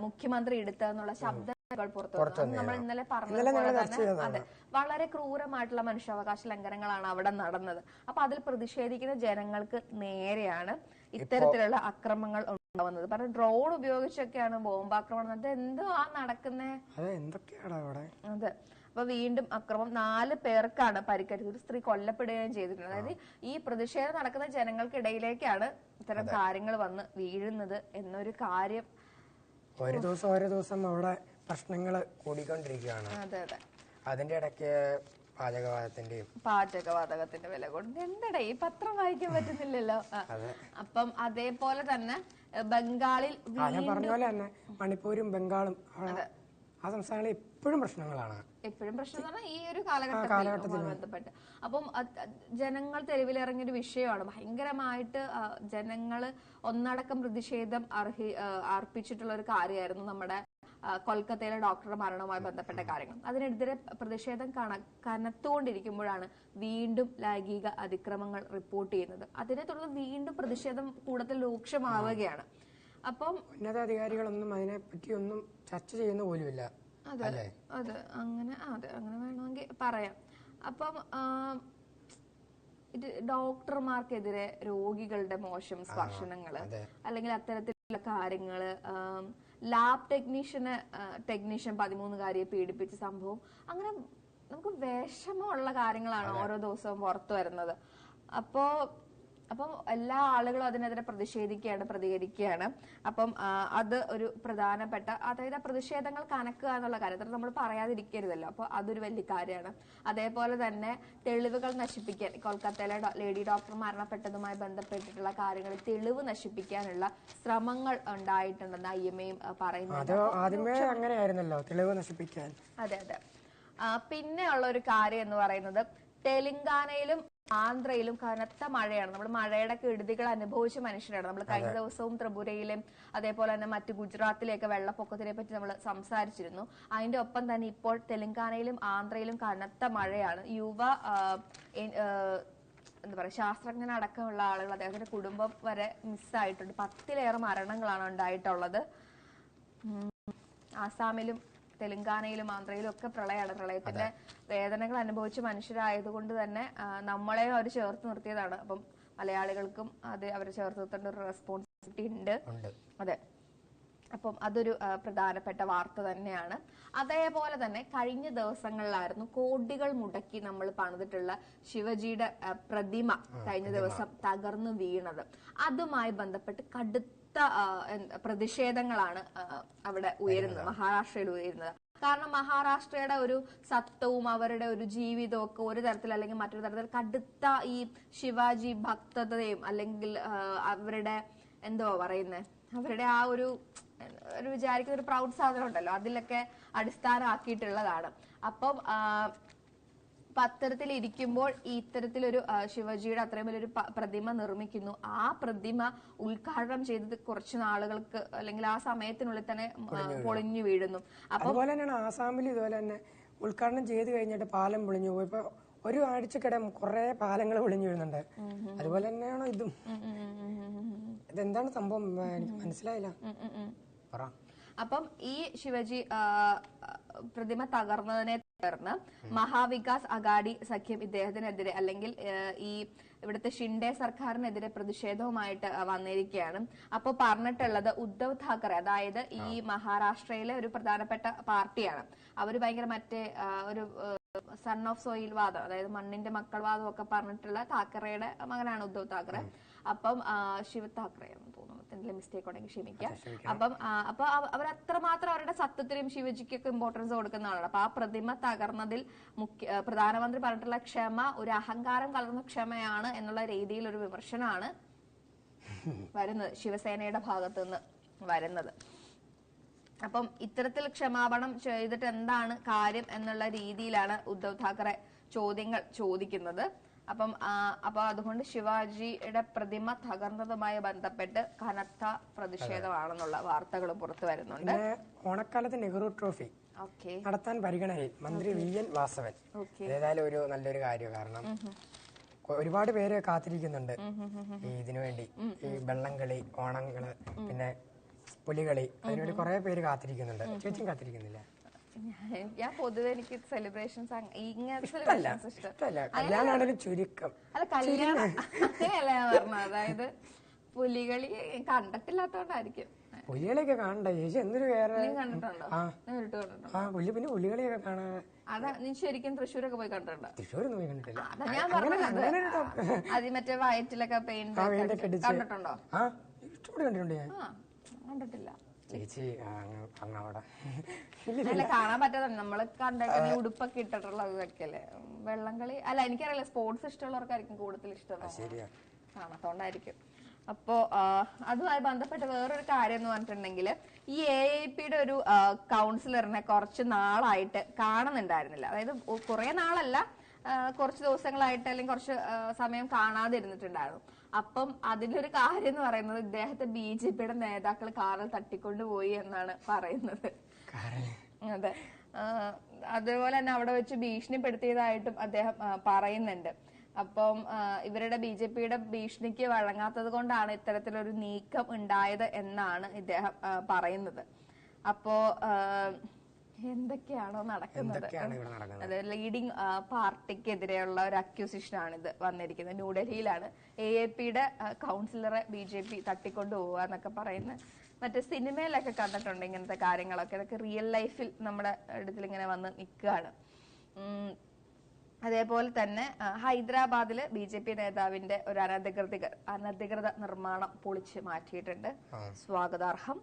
മുഖ്യമന്ത്രി എടുത്തെന്നുള്ള ശബ്ദങ്ങൾ പുറത്തു വന്നു. നമ്മൾ ഇന്നലെ പറഞ്ഞതുപോലെ തന്നെ അതെ, വളരെ ക്രൂരമായിട്ടുള്ള മനുഷ്യാവകാശ ലംഘനങ്ങളാണ് അവിടെ നടന്നത്. അപ്പൊ അതിൽ പ്രതിഷേധിക്കുന്ന ജനങ്ങൾക്ക് നേരെയാണ് ഇത്തരത്തിലുള്ള അക്രമങ്ങൾ ഉണ്ടാവുന്നത്. കാരണം ഡ്രോൺ ഉപയോഗിച്ചൊക്കെയാണ് ബോംബാക്രമണം. അത് എന്തോ നടക്കുന്നേ. അതെ. അപ്പൊ വീണ്ടും അക്രമം, 4 പേർക്കാണ് പരിക്കേറ്റത്. ഒരു സ്ത്രീ കൊല്ലപ്പെടുകയും ചെയ്തിട്ടുണ്ട്. അതായത് ഈ പ്രതിഷേധം നടക്കുന്ന ജനങ്ങൾക്കിടയിലേക്കാണ് ഇത്തരം കാര്യങ്ങൾ വന്ന് വീഴുന്നത് എന്നൊരു കാര്യം. ഓരോ ദിവസം അവിടെ പ്രശ്നങ്ങൾ കൂടിക്കൊണ്ടിരിക്കുകയാണ്. അതെ അതെ. അതിന്റെ ഇടയ്ക്ക് പാചകവാതകത്തിന്റെ വില കൊണ്ട് എന്താ ഈ പത്രം വായിക്കാൻ പറ്റുന്നില്ലല്ലോ. അപ്പം അതേപോലെ തന്നെ ബംഗാളിൽ പറഞ്ഞ പോലെ തന്നെ മണിപ്പൂരും ബംഗാളും ആ സംസ്ഥാനങ്ങളിൽ എപ്പോഴും പ്രശ്നങ്ങളാണ്. എപ്പോഴും പ്രശ്നം എന്ന് പറഞ്ഞാൽ ഈ ഒരു കാലഘട്ടത്തിൽ ബന്ധപ്പെട്ട്. അപ്പം ജനങ്ങൾ തെരുവിലിറങ്ങിയൊരു വിഷയമാണ്. ഭയങ്കരമായിട്ട് ജനങ്ങള് ഒന്നടക്കം പ്രതിഷേധം അർപ്പിച്ചിട്ടുള്ള ഒരു കാര്യമായിരുന്നു നമ്മുടെ കൊൽക്കത്തയിലെ ഡോക്ടറുടെ മരണവുമായി ബന്ധപ്പെട്ട കാര്യങ്ങൾ. അതിനെതിരെ പ്രതിഷേധം കനത്തുകൊണ്ടിരിക്കുമ്പോഴാണ് വീണ്ടും ലൈംഗിക അതിക്രമങ്ങൾ റിപ്പോർട്ട് ചെയ്യുന്നത്. അതിനെ തുടർന്ന് വീണ്ടും പ്രതിഷേധം കൂടുതൽ രൂക്ഷമാവുകയാണ്. അപ്പം ഉന്നതാധികാരികളൊന്നും അതിനെപ്പറ്റി ഒന്നും ചർച്ച ചെയ്യുന്ന പോലുമില്ല. അതെ അങ്ങനെ വേണമെങ്കിൽ പറയാം. അപ്പം ഡോക്ടർമാർക്കെതിരെ രോഗികളുടെ മോശം സ്പർശനങ്ങള് അല്ലെങ്കിൽ അത്തരത്തിലുള്ള കാര്യങ്ങള്, ലാബ് ടെക്നീഷ്യൻ 13കാരിയെ പീഡിപ്പിച്ച സംഭവം, അങ്ങനെ നമുക്ക് വിഷമമുള്ള കാര്യങ്ങളാണ് ഓരോ ദിവസവും പുറത്തു വരുന്നത്. അപ്പോ അപ്പം എല്ലാ ആളുകളും അതിനെതിരെ പ്രതികരിക്കുകയാണ്. അപ്പം അത് ഒരു പ്രധാനപ്പെട്ട, അതായത് പ്രതിഷേധങ്ങൾ കനക്കുക എന്നുള്ള കാര്യത്തിൽ നമ്മൾ പറയാതിരിക്കരുതല്ലോ. അപ്പൊ അതൊരു വലിയ കാര്യമാണ്. അതേപോലെ തന്നെ തെളിവുകൾ നശിപ്പിക്കാൻ, കൊൽക്കത്തയിലെ ലേഡി ഡോക്ടർ മരണപ്പെട്ടതുമായി ബന്ധപ്പെട്ടിട്ടുള്ള കാര്യങ്ങളിൽ തെളിവ് നശിപ്പിക്കാനുള്ള ശ്രമങ്ങൾ ഉണ്ടായിട്ടുണ്ടെന്ന് IMAയും പറയുന്നുണ്ട്. അങ്ങനെയായിരുന്നല്ലോ, തെളിവ് നശിപ്പിക്കാൻ. അതെ. പിന്നെ ഉള്ള ഒരു കാര്യം എന്ന് പറയുന്നത്, തെലങ്കാനയിലും ആന്ധ്രയിലും കനത്ത മഴയാണ്. നമ്മൾ മഴയുടെ കെടുതികൾ അനുഭവിച്ച മനുഷ്യരാണ്. നമ്മൾ കഴിഞ്ഞ ദിവസവും ത്രിപുരയിലും അതേപോലെ തന്നെ മറ്റു ഗുജറാത്തിലെയൊക്കെ വെള്ളപ്പൊക്കത്തിനെ പറ്റി നമ്മൾ സംസാരിച്ചിരുന്നു. അതിന്റെ ഒപ്പം തന്നെ ഇപ്പോൾ തെലങ്കാനയിലും ആന്ധ്രയിലും കനത്ത മഴയാണ്. എന്താ പറയുക, ശാസ്ത്രജ്ഞനടക്കമുള്ള ആളുകൾ, അദ്ദേഹത്തിന്റെ കുടുംബം വരെ മിസ്സായിട്ടുണ്ട്. 10-ലേറെ മരണങ്ങളാണ് ഉണ്ടായിട്ടുള്ളത്. ആസാമിലും തെലങ്കാനയിലും ആന്ധ്രയിലും ഒക്കെ പ്രളയമാണ്. പ്രളയത്തിന്റെ വേദനകൾ അനുഭവിച്ച മനുഷ്യരായതുകൊണ്ട് തന്നെ നമ്മളെ അവർ ചേർത്ത് നിർത്തിയതാണ്. അപ്പം മലയാളികൾക്കും അത് അവരെ ചേർത്ത് നിർത്തേണ്ട ഒരു റെസ്പോൺസിബിലിറ്റി ഉണ്ട്. അതെ. അപ്പം അതൊരു പ്രധാനപ്പെട്ട വാർത്ത തന്നെയാണ്. അതേപോലെ തന്നെ കഴിഞ്ഞ ദിവസങ്ങളിലായിരുന്നു കോടികൾ മുടക്കി നമ്മൾ പണിതിട്ടുള്ള ശിവജിയുടെ പ്രതിമ കഴിഞ്ഞ ദിവസം തകർന്നു വീണത്. അതുമായി ബന്ധപ്പെട്ട് കടുത്ത പ്രതിഷേധങ്ങളാണ് അവിടെ ഉയരുന്നത്, മഹാരാഷ്ട്രയിൽ ഉയരുന്നത്. കാരണം മഹാരാഷ്ട്രയുടെ ഒരു സത്വവും അവരുടെ ഒരു ജീവിതവും ഒക്കെ ഒരു തരത്തിൽ അല്ലെങ്കിൽ മറ്റൊരു തരത്തിൽ കടുത്ത ഈ ശിവാജി ഭക്തതയും അല്ലെങ്കിൽ അവരുടെ എന്തോ പറയുന്നത്, അവരുടെ ആ ഒരു വിചാരിക്കുന്ന ഒരു പ്രൗഡ് സാധനം ഉണ്ടല്ലോ, അതിലൊക്കെ അടിസ്ഥാനമാക്കിയിട്ടുള്ളതാണ്. അപ്പം പത്രത്തിൽ ഇരിക്കുമ്പോൾ ഇത്തരത്തിലൊരു ശിവജിയുടെ അത്രയും വലിയൊരു പ്രതിമ നിർമ്മിക്കുന്നു. ആ പ്രതിമ ഉദ്ഘാടനം ചെയ്തത് കുറച്ച് നാളുകൾക്ക് അല്ലെങ്കിൽ ആ സമയത്തിനുള്ളിൽ തന്നെ പൊളിഞ്ഞു വീഴുന്നു. അതുപോലെ തന്നെയാണ് ആസാമിൽ ഇതുപോലെ തന്നെ ഉദ്ഘാടനം ചെയ്ത് കഴിഞ്ഞിട്ട് പാലം പൊളിഞ്ഞു പോയി. ഇപ്പൊ ഒരു ആഴ്ചക്കിടെ കുറെ പാലങ്ങൾ പൊളിഞ്ഞു വീഴുന്നുണ്ട്. അതുപോലെ തന്നെയാണോ ഇതും? ഇതെന്താണ് സംഭവം? എനിക്ക് മനസ്സിലായില്ല. അപ്പം ഈ ശിവജി പ്രതിമ തകർന്നതിനെ തുടർന്ന് മഹാവികാസ് അഗാഡി സഖ്യം ഇദ്ദേഹത്തിനെതിരെ അല്ലെങ്കിൽ ഈ ഇവിടുത്തെ ഷിൻഡെ സർക്കാരിനെതിരെ പ്രതിഷേധവുമായിട്ട് വന്നിരിക്കുകയാണ്. അപ്പോൾ പറഞ്ഞിട്ടുള്ളത് ഉദ്ധവ് താക്കറെ, അതായത് ഈ മഹാരാഷ്ട്രയിലെ ഒരു പ്രധാനപ്പെട്ട പാർട്ടിയാണ്. അവര് ഭയങ്കര മറ്റേ ഒരു സൺ ഓഫ് സോയിൽ വാദം, അതായത് മണ്ണിന്റെ മക്കൾ വാദം ഒക്കെ പറഞ്ഞിട്ടുള്ള താക്കറയുടെ മകനാണ് ഉദ്ധവ് താക്കറെ. അപ്പം ശിവ് താക്കറെ എന്ന് തോന്നുന്നു, മിസ്റ്റേക്ക് ഉണ്ടെങ്കിൽ ക്ഷമിക്കാം. അപ്പൊ അവരത്രമാത്രം അവരുടെ സത്യത്തിനും ശിവജിക്കൊക്കെ ഇമ്പോർട്ടൻസ് കൊടുക്കുന്ന ആളാണ്. അപ്പൊ ആ പ്രതിമ തകർന്നതിൽ പ്രധാനമന്ത്രി പറഞ്ഞിട്ടുള്ള ക്ഷമ ഒരു അഹങ്കാരം കലർന്ന ക്ഷമയാണ് എന്നുള്ള രീതിയിൽ ഒരു വിമർശനമാണ് വരുന്നത്, ശിവസേനയുടെ ഭാഗത്തു നിന്ന് വരുന്നത്. അപ്പം ഇത്തരത്തിൽ ക്ഷമാപണം ചെയ്തിട്ട് എന്താണ് കാര്യം എന്നുള്ള രീതിയിലാണ് ഉദ്ധവ് താക്കറെ ചോദ്യങ്ങൾ ചോദിക്കുന്നത്. അപ്പൊ അതുകൊണ്ട് ശിവാജിയുടെ പ്രതിമ തകർന്നതുമായി ബന്ധപ്പെട്ട് കനത്ത പ്രതിഷേധമാണെന്നുള്ള വാർത്തകൾ പുറത്തു വരുന്നുണ്ട്. ഓണക്കാലത്ത് നെഹ്റു ട്രോഫി നടത്താൻ പരിഗണനയിൽ മന്ത്രി VN വാസവൻ. ഏതായാലും ഒരു നല്ലൊരു കാര്യം, കാരണം ഒരുപാട് പേര് കാത്തിരിക്കുന്നുണ്ട് ഇതിനു വേണ്ടി. ഈ വെള്ളംകളി, ഓണങ്ങള്, പിന്നെ പുലികളി, അതിനുവേണ്ടി കുറെ പേര് കാത്തിരിക്കുന്നുണ്ട്. ചേച്ചിയും കാത്തിരിക്കുന്നില്ല? ഞാൻ പൊതുവെ എനിക്ക് സെലിബ്രേഷൻസ് ഇങ്ങനത്തെ സെലിബ്രേഷൻസ് ഇഷ്ടമല്ല. ചുരുക്കം അല്ല, കല്യാണം അങ്ങനെയല്ല ഞാൻ പറഞ്ഞത്. അതായത് പുലികളി കണ്ടിട്ടില്ലാത്തോണ്ടായിരിക്കും. പുലികളിയൊക്കെ കാണണ്ട ചേച്ചി, എന്തൊരു വേറെ കണ്ടിട്ടുണ്ടോ? പിന്നെ പുലികളിയൊക്കെ കാണാൻ. അതാ നീ ശരിക്കും തൃശ്ശൂരൊക്കെ പോയി കണ്ടിട്ടുണ്ടോ? തൃശ്ശൂരൊന്നും പോയി കണ്ടിട്ടില്ല. അതാ ഞാൻ പറഞ്ഞത്. അത് മറ്റേ വയറ്റിലൊക്കെ പെയിന്റ് കണ്ടിട്ടുണ്ടോ? ഇഷ്ടപ്പെട്ട് കണ്ടിട്ടുണ്ട് ഞാൻ. കണ്ടിട്ടില്ല ചേച്ചി. അല്ല, കാണാൻ പറ്റാതെ നമ്മള് കണ്ടേക്കുന്ന ഉടുപ്പൊക്കെ ഇട്ടിട്ടുള്ളതൊക്കെ അല്ലേ വെള്ളംകളി. അല്ല, എനിക്കറിയില്ല, സ്പോർട്സ് ഇഷ്ടമുള്ളവർക്കായിരിക്കും കൂടുതൽ ഇഷ്ടം, കാണാത്തോണ്ടായിരിക്കും. അപ്പോ അതുമായി ബന്ധപ്പെട്ട് വേറൊരു കാര്യം എന്ന് പറഞ്ഞിട്ടുണ്ടെങ്കിൽ, ഈ AIPയുടെ ഒരു കൗൺസിലറിനെ കുറച്ച് നാളായിട്ട് കാണുന്നുണ്ടായിരുന്നില്ല. അതായത് കുറെ നാളല്ല, കുറച്ച് ദിവസങ്ങളായിട്ട് അല്ലെങ്കിൽ കുറച്ച് സമയം കാണാതിരുന്നിട്ടുണ്ടായിരുന്നു. അപ്പം അതിലൊരു കാര്യം എന്ന് പറയുന്നത്, ഇദ്ദേഹത്തെ BJPയുടെ നേതാക്കൾ കാറിൽ തട്ടിക്കൊണ്ടുപോയി എന്നാണ് പറയുന്നത്. അതെ, അതേപോലെ തന്നെ അവിടെ വെച്ച് ഭീഷണിപ്പെടുത്തിയതായിട്ടും അദ്ദേഹം പറയുന്നുണ്ട്. അപ്പം ഇവരുടെ BJPയുടെ ഭീഷണിക്ക് വഴങ്ങാത്തത് കൊണ്ടാണ് ഇത്തരത്തിലൊരു നീക്കം ഉണ്ടായത് എന്നാണ് ഇദ്ദേഹം പറയുന്നത്. അപ്പോ എന്തൊക്കെയാണോ നടക്കുന്നത്? അത് ലീഡിംഗ് പാർട്ടിക്കെതിരെയുള്ള ഒരു അക്യൂസിഷൻ ആണ് ഇത് വന്നിരിക്കുന്നത്. ന്യൂഡൽഹിയിലാണ് AIPയുടെ കൗൺസിലറെ BJP തട്ടിക്കൊണ്ടുപോവുക എന്നൊക്കെ പറയുന്നത്. മറ്റേ സിനിമയിലൊക്കെ കണ്ടിട്ടുണ്ട് ഇങ്ങനത്തെ കാര്യങ്ങളൊക്കെ. ഇതൊക്കെ റിയൽ ലൈഫിൽ നമ്മുടെ അടുത്തിൽ ഇങ്ങനെ വന്ന് നിൽക്കുകയാണ്. അതേപോലെ തന്നെ ഹൈദരാബാദില് BJP നേതാവിന്റെ ഒരു അനധികൃത നിർമ്മാണം പൊളിച്ച് മാറ്റിയിട്ടുണ്ട്. സ്വാഗതാർഹം.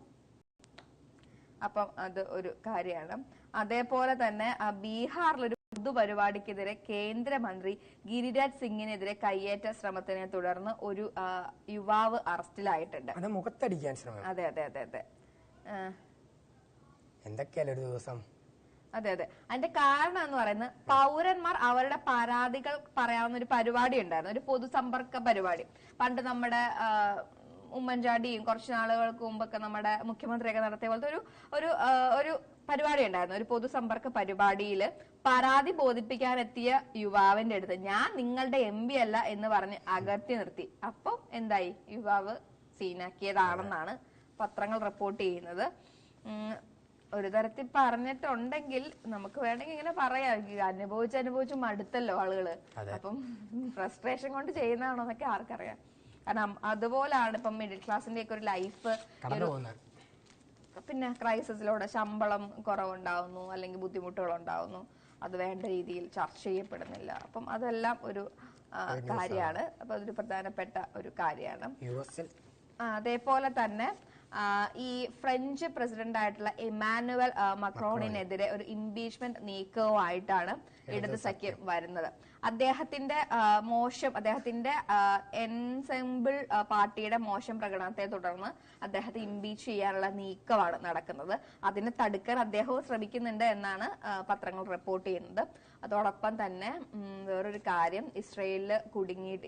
അപ്പം അത് ഒരു കാര്യമാണ്. അതേപോലെ തന്നെ ബീഹാറിലൊരു പൊതുപരിപാടിക്കെതിരെ കേന്ദ്രമന്ത്രി ഗിരിരാജ് സിംഗിനെതിരെ കയ്യേറ്റ ശ്രമത്തിനെ തുടർന്ന് ഒരു യുവാവ് അറസ്റ്റിലായിട്ടുണ്ട്. മുഖത്തടിക്കാൻ ശ്രമം. അതെ അതെ അതെ അതെ. എന്തൊക്കെയല്ലേ ഒരു ദിവസം. അതെ അതെ. അതിന്റെ കാരണം എന്ന് പറയുന്നത് പൗരന്മാർ അവരുടെ പരാതികൾ പറയാവുന്ന ഒരു പരിപാടി ഉണ്ടായിരുന്നു, ഒരു പൊതുസമ്പർക്ക പരിപാടി. പണ്ട് നമ്മുടെ ഉമ്മൻചാണ്ടിയും കുറച്ച് നാളുകൾക്ക് മുമ്പൊക്കെ നമ്മുടെ മുഖ്യമന്ത്രിയൊക്കെ നടത്തിയ പോലത്തെ ഒരു പരിപാടി ഉണ്ടായിരുന്നു. ഒരു പൊതുസമ്പർക്ക പരിപാടിയിൽ പരാതി ബോധിപ്പിക്കാനെത്തിയ യുവാവിന്റെ അടുത്ത് ഞാൻ നിങ്ങളുടെ MP അല്ല എന്ന് പറഞ്ഞ് അകറ്റി നിർത്തി. അപ്പം എന്തായി, യുവാവ് സീനാക്കിയതാണെന്നാണ് പത്രങ്ങൾ റിപ്പോർട്ട് ചെയ്യുന്നത്. ഒരു തരത്തിൽ പറഞ്ഞിട്ടുണ്ടെങ്കിൽ നമുക്ക് വേണമെങ്കിൽ ഇങ്ങനെ പറയാം, അനുഭവിച്ച് മടുത്തല്ലോ ആളുകള്. അപ്പം ഫ്രസ്ട്രേഷൻ കൊണ്ട് ചെയ്യുന്നതാണോ എന്നൊക്കെ ആർക്കറിയാം. കാരണം അതുപോലാണ് ഇപ്പം മിഡിൽ ക്ലാസിന്റെ ഒക്കെ ഒരു ലൈഫ്. പിന്നെ ക്രൈസിസിലൂടെ ശമ്പളം കുറവുണ്ടാവുന്നു, അല്ലെങ്കിൽ ബുദ്ധിമുട്ടുകൾ ഉണ്ടാവുന്നു, അത് വേണ്ട രീതിയിൽ ചർച്ച ചെയ്യപ്പെടുന്നില്ല. അപ്പം അതെല്ലാം ഒരു കാര്യമാണ്. അപ്പൊ അതൊരു പ്രധാനപ്പെട്ട ഒരു കാര്യമാണ്. അതേപോലെ തന്നെ ഈ ഫ്രഞ്ച് പ്രസിഡന്റ് ആയിട്ടുള്ള ഇമാനുവൽ മക്രോണിനെതിരെ ഒരു ഇംപീച്ച്മെന്റ് നീക്കവുമായിട്ടാണ് ഇടത് സഖ്യം വരുന്നത്. അദ്ദേഹത്തിന്റെ എൻസെമ്പിൾ പാർട്ടിയുടെ മോശം പ്രകടനത്തെ തുടർന്ന് അദ്ദേഹത്തെ ഇംപീച്ച് ചെയ്യാനുള്ള നീക്കമാണ് നടക്കുന്നത്. അതിനെ തടുക്കാൻ അദ്ദേഹവും ശ്രമിക്കുന്നുണ്ട് എന്നാണ് പത്രങ്ങൾ റിപ്പോർട്ട് ചെയ്യുന്നത്. അതോടൊപ്പം തന്നെ വേറൊരു കാര്യം,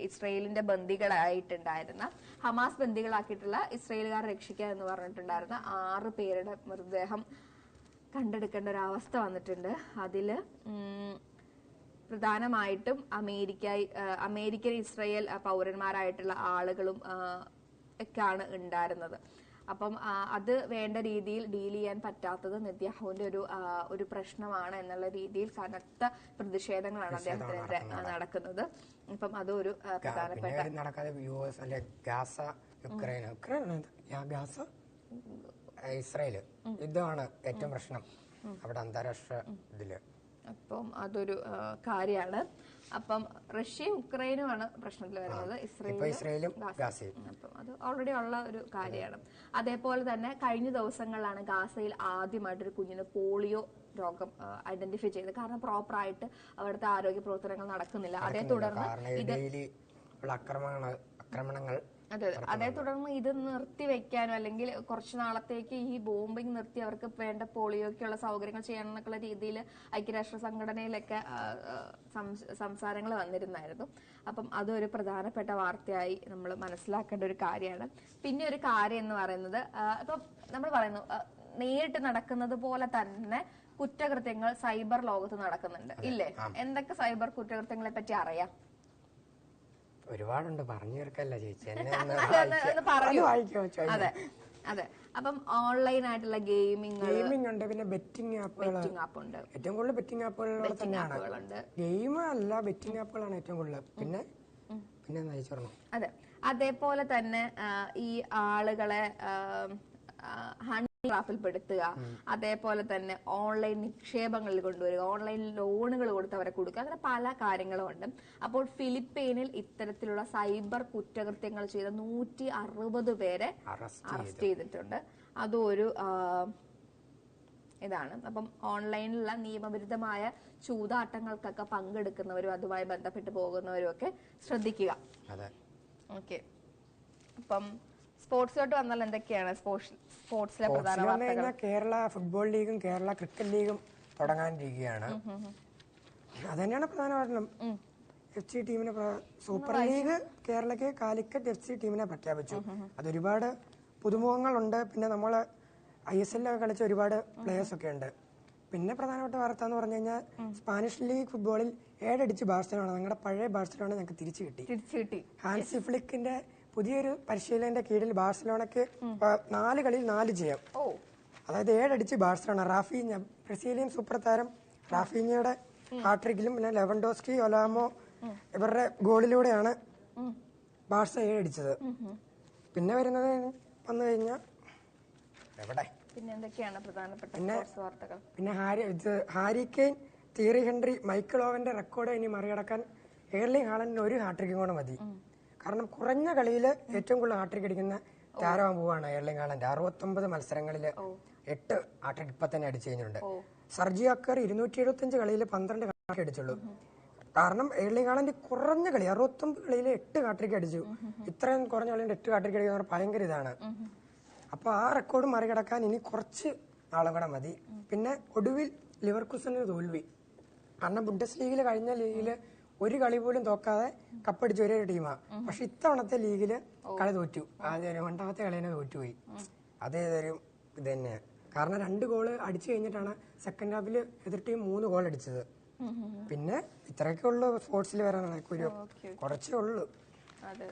ഇസ്രയേലിന്റെ ബന്ദികളായിട്ടുണ്ടായിരുന്ന ഹമാസ് ബന്ദികളാക്കിയിട്ടുള്ള ഇസ്രയേലുകാരെ രക്ഷിക്കുക എന്ന് പറഞ്ഞിട്ടുണ്ടായിരുന്ന 6 പേരുടെ മൃതദേഹം കണ്ടെടുക്കേണ്ട ഒരു അവസ്ഥ വന്നിട്ടുണ്ട്. അതില് പ്രധാനമായിട്ടും അമേരിക്കൻ ഇസ്രയേൽ പൗരന്മാരായിട്ടുള്ള ആളുകളും ഒക്കെയാണ് ഉണ്ടായിരുന്നത്. അപ്പം അത് വേണ്ട രീതിയിൽ ഡീൽ ചെയ്യാൻ പറ്റാത്തത് നെതന്യാഹുവിന്റെ ഒരു പ്രശ്നമാണ് എന്നുള്ള രീതിയിൽ കനത്ത പ്രതിഷേധങ്ങളാണ് അദ്ദേഹത്തിനെതിരെ നടക്കുന്നത്. അപ്പം അതൊരു പ്രധാനപ്പെട്ട ഇസ്രായേൽ യുദ്ധമാണ് ഏറ്റവും പ്രശ്നം അവിടെ അന്താരാഷ്ട്ര ഇതില്. അപ്പം അതൊരു കാര്യമാണ്. അപ്പം റഷ്യയും ഉക്രൈനുമാണ് പ്രശ്നത്തിൽ വരുന്നത്, ഇസ്രയേലും ഗാസയും. അപ്പം അത് ഓൾറെഡി ഉള്ള ഒരു കാര്യമാണ്. അതേപോലെ തന്നെ കഴിഞ്ഞ ദിവസങ്ങളിലാണ് ഗാസയിൽ ആദ്യമായിട്ടൊരു കുഞ്ഞിന് പോളിയോ രോഗം ഐഡന്റിഫൈ ചെയ്തത്. കാരണം പ്രോപ്പറായിട്ട് അവിടുത്തെ ആരോഗ്യ പ്രവർത്തനങ്ങൾ നടക്കുന്നില്ല. അതേ തുടർന്ന് ആക്രമണങ്ങൾ അതേ തുടർന്ന് ഇത് നിർത്തിവെക്കാനോ അല്ലെങ്കിൽ കുറച്ചു നാളത്തേക്ക് ഈ ബോംബിംഗ് നിർത്തി അവർക്ക് വേണ്ട പോളിയോക്കുള്ള സൗകര്യങ്ങൾ ചെയ്യണമെന്നുള്ള രീതിയിൽ ഐക്യരാഷ്ട്ര സംഘടനയിലൊക്കെ സംസാരങ്ങൾ വന്നിരുന്നായിരുന്നു. അപ്പം അതൊരു പ്രധാനപ്പെട്ട വാർത്തയായി നമ്മൾ മനസ്സിലാക്കേണ്ട ഒരു കാര്യമാണ്. പിന്നെ ഒരു കാര്യം എന്ന് പറയുന്നത്, ഇപ്പം നമ്മൾ പറയുന്നു നേരിട്ട് നടക്കുന്നത് പോലെ തന്നെ കുറ്റകൃത്യങ്ങൾ സൈബർ ലോകത്ത് നടക്കുന്നുണ്ട് ഇല്ലേ? എന്തൊക്കെ സൈബർ കുറ്റകൃത്യങ്ങളെ പറ്റി അറിയാം? ഒരുപാടുണ്ട്, പറഞ്ഞു തീർക്കല്ല ചേച്ചി. അതെ അതെ. അപ്പം ഓൺലൈൻ ആയിട്ടുള്ള ഗെയിമിംഗ് ഉണ്ട്, പിന്നെ ബെറ്റിംഗ് ആപ്പുകൾ ഉണ്ട്. ഏറ്റവും കൂടുതൽ ബെറ്റിംഗ് ആപ്പുകൾ തന്നെയാണ്. ഗെയിം അല്ല, ബെറ്റിംഗ് ആപ്പുകളാണ് ഏറ്റവും കൂടുതൽ. പിന്നെ അതെ. അതേപോലെ തന്നെ ഈ ആളുകളെ ിൽപ്പെടുത്തുക, അതേപോലെ തന്നെ ഓൺലൈൻ നിക്ഷേപങ്ങളിൽ കൊണ്ടുവരിക, ഓൺലൈൻ ലോണുകൾ കൊടുത്ത് അവരെ കൊടുക്കുക, അങ്ങനെ പല കാര്യങ്ങളും ഉണ്ട്. അപ്പോൾ ഫിലിപ്പൈനിൽ ഇത്തരത്തിലുള്ള സൈബർ കുറ്റകൃത്യങ്ങൾ ചെയ്ത 160 പേരെ അറസ്റ്റ് ചെയ്തിട്ടുണ്ട്. അതൊരു ഇതാണ്. അപ്പം ഓൺലൈനിലുള്ള നിയമവിരുദ്ധമായ ചൂതാട്ടങ്ങൾക്കൊക്കെ പങ്കെടുക്കുന്നവരും അതുമായി ബന്ധപ്പെട്ട് പോകുന്നവരും ഒക്കെ ശ്രദ്ധിക്കുക. ഓക്കെ. അപ്പം സ്പോർട്സിലോട്ട് വന്നാൽ എന്തൊക്കെയാണ് സ്പോർട്സിലെ പ്രധാന വാർത്തകൾ? കേരള ഫുട്ബോൾ ലീഗും കേരള ക്രിക്കറ്റ് ലീഗും തുടങ്ങാനിരിക്കുകയാണ്. അത് തന്നെയാണ് പ്രധാന കാരണം. FC ടീമിനെ സൂപ്പർ ലീഗ് കേരളക്ക് കാലിക്കറ്റ് FC ടീമിനെ പ്രഖ്യാപിച്ചു. അതൊരുപാട് പുതുമുഖങ്ങളുണ്ട്. പിന്നെ നമ്മള് ISL കളിച്ച ഒരുപാട് പ്ലേയേഴ്സ് ഒക്കെ ഉണ്ട്. പിന്നെ പ്രധാനപ്പെട്ട വാർത്ത എന്ന് പറഞ്ഞു കഴിഞ്ഞാൽ സ്പാനിഷ് ലീഗ് ഫുട്ബോളിൽ 7 അടിച്ച് ബാഴ്സലോണ, ഞങ്ങളുടെ പഴയ ബാഴ്സലോണ ഞങ്ങൾക്ക് തിരിച്ചു കിട്ടി. ഹാൻസി ഫ്ലിക്കിന്റെ പുതിയൊരു പരിശീലകന്റെ കീഴിൽ ബാഴ്സലോണക്ക് 4 കളിയിൽ 4 ജയം. അതായത് 7 അടിച്ച് ബാഴ്സലോണ. റാഫീഞ്ഞ, ബ്രസീലിയൻ സൂപ്പർ താരം റാഫീഞ്ഞയുടെ ഹാട്രിക്കിലും പിന്നെ ലെവൻഡോസ്കി, ഒലാമോ ഇവരുടെ ഗോളിലൂടെയാണ് ബാഴ്സ 7 അടിച്ചത്. പിന്നെ വരുന്നത് വന്നു കഴിഞ്ഞാൽ എവിടെ പിന്നെ എന്തൊക്കെയാണ് പ്രധാനപ്പെട്ട വാർത്തകൾ? പിന്നെ Harry Kane Thierry Henry Michael ഓവന്റെ റെക്കോർഡ് ഇനി മറികടക്കാൻ എർലിംഗ് ഹാലൻഡിന് ഒരു ഹാട്രിക്കും കൂടെ മതി. കാരണം കുറഞ്ഞ കളിയിൽ ഏറ്റവും കൂടുതൽ ഹാട്രിക് അടിക്കുന്ന താരമാകാൻ പോവാണ് എർലിംഗ് ഹാലൻഡ്. 69 മത്സരങ്ങളിൽ 8 ഹാട്രിക് ഇപ്പൊ തന്നെ അടിച്ചു കഴിഞ്ഞിട്ടുണ്ട്. സർജിയോ അക്കർ 275 കളിയിൽ 12 ഹാട്രിക് അടിച്ചുള്ളൂ. കാരണം എർലിംഗ് ഹാലൻഡ് കുറഞ്ഞ കളി 69 കളിയിൽ 8 ഹാട്രിക് അടിച്ചു. ഇത്രയും കുറഞ്ഞ കളിയിൽ 8 ഹാട്രിക് അടിക്കുന്ന ഭയങ്കര ഇതാണ്. അപ്പൊ ആ റെക്കോർഡ് മറികടക്കാൻ ഇനി കുറച്ച് നാളും കൂടെ മതി. പിന്നെ ഒടുവിൽ ലിവർകൂസന് തോൽവി. കാരണം ബുണ്ടസ് ലീഗില് കഴിഞ്ഞ ലീഗില് ഒരു കളി പോലും തോക്കാതെ കപ്പടിച്ച ഒരേ ടീമാണ്. പക്ഷെ ഇത്തവണത്തെ ലീഗില് കളി തോറ്റു. ആദ്യം 2ാമത്തെ കളി തന്നെ തോറ്റുപോയി. അതേതൊരു ഇത് തന്നെയാണ്. കാരണം 2 ഗോള് അടിച്ചു കഴിഞ്ഞിട്ടാണ് സെക്കൻഡ് ഹാഫിൽ എതിർ ടീം 3 ഗോൾ അടിച്ചത്. പിന്നെ ഇത്രയൊക്കെ ഉള്ളു സ്പോർട്സിൽ വരാനാണ് കുറച്ചേ ഉള്ളു.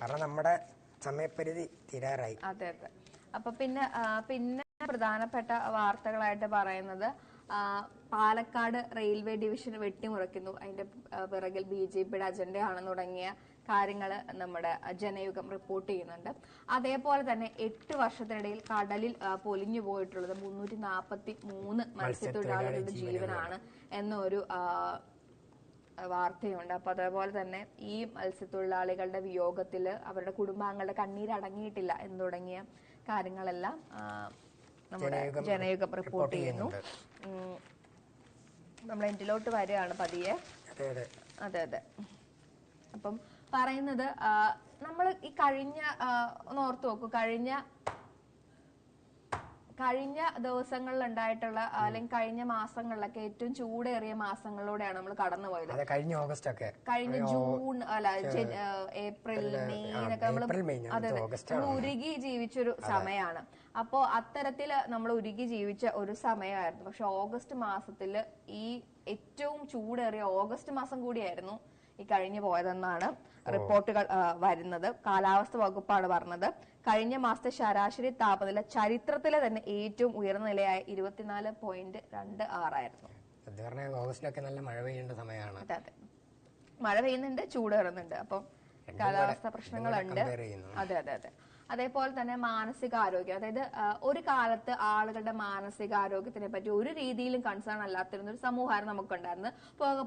കാരണം നമ്മുടെ സമയപരിധി തീരാറായി. അതെ അതെ. അപ്പൊ പിന്നെ പ്രധാനപ്പെട്ട വാർത്തകളായിട്ട് പറയുന്നത് പാലക്കാട് റെയിൽവേ ഡിവിഷൻ വെട്ടിമുറിക്കുന്നു, അതിന്റെ പിറകിൽ BJPയുടെ അജണ്ടയാണെന്ന് തുടങ്ങിയ കാര്യങ്ങൾ നമ്മുടെ ജനയുഗം റിപ്പോർട്ട് ചെയ്യുന്നുണ്ട്. അതേപോലെ തന്നെ 8 വർഷത്തിനിടയിൽ കടലിൽ പൊലിഞ്ഞു പോയിട്ടുള്ളത് 343 മത്സ്യത്തൊഴിലാളികളുടെ ജീവനാണ് എന്നൊരു വാർത്തയുണ്ട്. അപ്പൊ അതേപോലെ തന്നെ ഈ മത്സ്യത്തൊഴിലാളികളുടെ വിയോഗത്തില് അവരുടെ കുടുംബാംഗങ്ങളുടെ കണ്ണീരടങ്ങിയിട്ടില്ല എന്ന് തുടങ്ങിയ കാര്യങ്ങളെല്ലാം നമ്മുടെ ജനയുഗം റിപ്പോർട്ട് ചെയ്യുന്നു. നമ്മൾ എൻഡിലോട്ട് വരികയാണ് പതിയെ. അതെ അതെ. അപ്പം പറയുന്നത് നമ്മൾ ഈ കഴിഞ്ഞ ഒന്ന് ഓർത്തു നോക്കൂ, കഴിഞ്ഞ ദിവസങ്ങളിൽ ഉണ്ടായിട്ടുള്ള അല്ലെങ്കിൽ കഴിഞ്ഞ മാസങ്ങളിലൊക്കെ ഏറ്റവും ചൂടേറിയ മാസങ്ങളിലൂടെയാണ് നമ്മൾ കടന്നുപോയത്. കഴിഞ്ഞ ഓഗസ്റ്റ് ഒക്കെ, കഴിഞ്ഞ ജൂൺ അല്ല ഏപ്രിൽ മെയ്നൊക്കെ നമ്മൾ ഉരുകി ജീവിച്ചൊരു സമയമാണ്. അപ്പോ അത്തരത്തില് നമ്മൾ ഉരുകി ജീവിച്ച ഒരു സമയമായിരുന്നു. പക്ഷെ ഓഗസ്റ്റ് മാസത്തില് ഈ ഏറ്റവും ചൂടേറിയ ഓഗസ്റ്റ് മാസം കൂടിയായിരുന്നു ഈ കഴിഞ്ഞു പോയതെന്നാണ് റിപ്പോർട്ടുകൾ വരുന്നത്. കാലാവസ്ഥ വകുപ്പാണ് പറഞ്ഞത്. കഴിഞ്ഞ മാസത്തെ ശരാശരി താപനില ചരിത്രത്തിലെ തന്നെ ഏറ്റവും ഉയർന്ന നിലയായ 24.26 ആയിരുന്നു. ഓഗസ്റ്റിലൊക്കെ നല്ല മഴ പെയ്യേണ്ട സമയമാണ്. അതെ അതെ, മഴ പെയ്യുന്നുണ്ട്, ചൂട് കയറുന്നുണ്ട്. അപ്പം കാലാവസ്ഥ പ്രശ്നങ്ങളുണ്ട്. അതെ അതെ അതെ. അതേപോലെ തന്നെ മാനസികാരോഗ്യം, അതായത് ഒരു കാലത്ത് ആളുകളുടെ മാനസികാരോഗ്യത്തിനെ പറ്റി ഒരു രീതിയിലും കൺസേൺ അല്ലാത്തിരുന്ന ഒരു സമൂഹമായിരുന്നു നമുക്കുണ്ടായിരുന്നത്.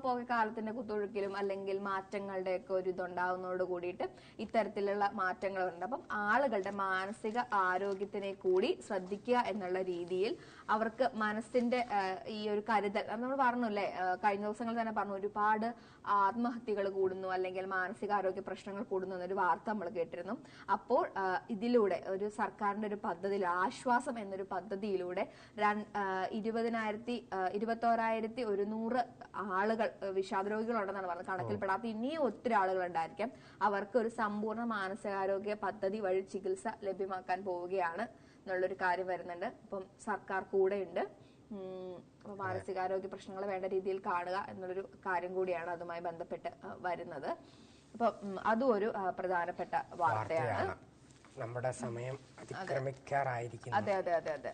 പോകെ കാലത്തിന്റെ കുത്തൊഴുക്കിലും അല്ലെങ്കിൽ മാറ്റങ്ങളുടെ ഒക്കെ ഒരു ഇതുണ്ടാവുന്നതോട് കൂടിയിട്ട് ഇത്തരത്തിലുള്ള മാറ്റങ്ങളുണ്ട്. അപ്പം ആളുകളുടെ മാനസിക ആരോഗ്യത്തിനെ കൂടി ശ്രദ്ധിക്കുക എന്നുള്ള രീതിയിൽ അവർക്ക് മനസ്സിന്റെ ഈ ഒരു കരുതൽ നമ്മൾ പറഞ്ഞല്ലേ, കഴിഞ്ഞ ദിവസങ്ങളിൽ തന്നെ പറഞ്ഞു, ഒരുപാട് ആത്മഹത്യകൾ കൂടുന്നു അല്ലെങ്കിൽ മാനസികാരോഗ്യ പ്രശ്നങ്ങൾ കൂടുന്നു എന്നൊരു വാർത്ത നമ്മൾ കേട്ടിരുന്നു. അപ്പോൾ ഇതിലൂടെ ഒരു സർക്കാരിന്റെ ഒരു പദ്ധതി, ആശ്വാസം എന്നൊരു പദ്ധതിയിലൂടെ 21,100 ആളുകൾ വിഷാദരോഗികളുണ്ടെന്നാണ് പറഞ്ഞത്. കണക്കിൽപ്പെടാത്ത ഇനിയും ഒത്തിരി ആളുകൾ ഉണ്ടായിരിക്കാം. അവർക്ക് ഒരു സമ്പൂർണ്ണ മാനസികാരോഗ്യ പദ്ധതി വഴി ചികിത്സ ലഭ്യമാക്കാൻ പോവുകയാണ് എന്നുള്ളൊരു കാര്യം വരുന്നുണ്ട്. അപ്പം സർക്കാർ കൂടെയുണ്ട്. മാനസികാരോഗ്യ പ്രശ്നങ്ങൾ വേണ്ട രീതിയിൽ കാണുക എന്നുള്ളൊരു കാര്യം കൂടിയാണ് അതുമായി ബന്ധപ്പെട്ട് വരുന്നത്. അപ്പം അതും ഒരു പ്രധാനപ്പെട്ട വാർത്തയാണ്. നമ്മുടെ സമയം അതിക്രമിക്കാറായിരിക്കുന്നു. അതെ അതെ അതെ അതെ.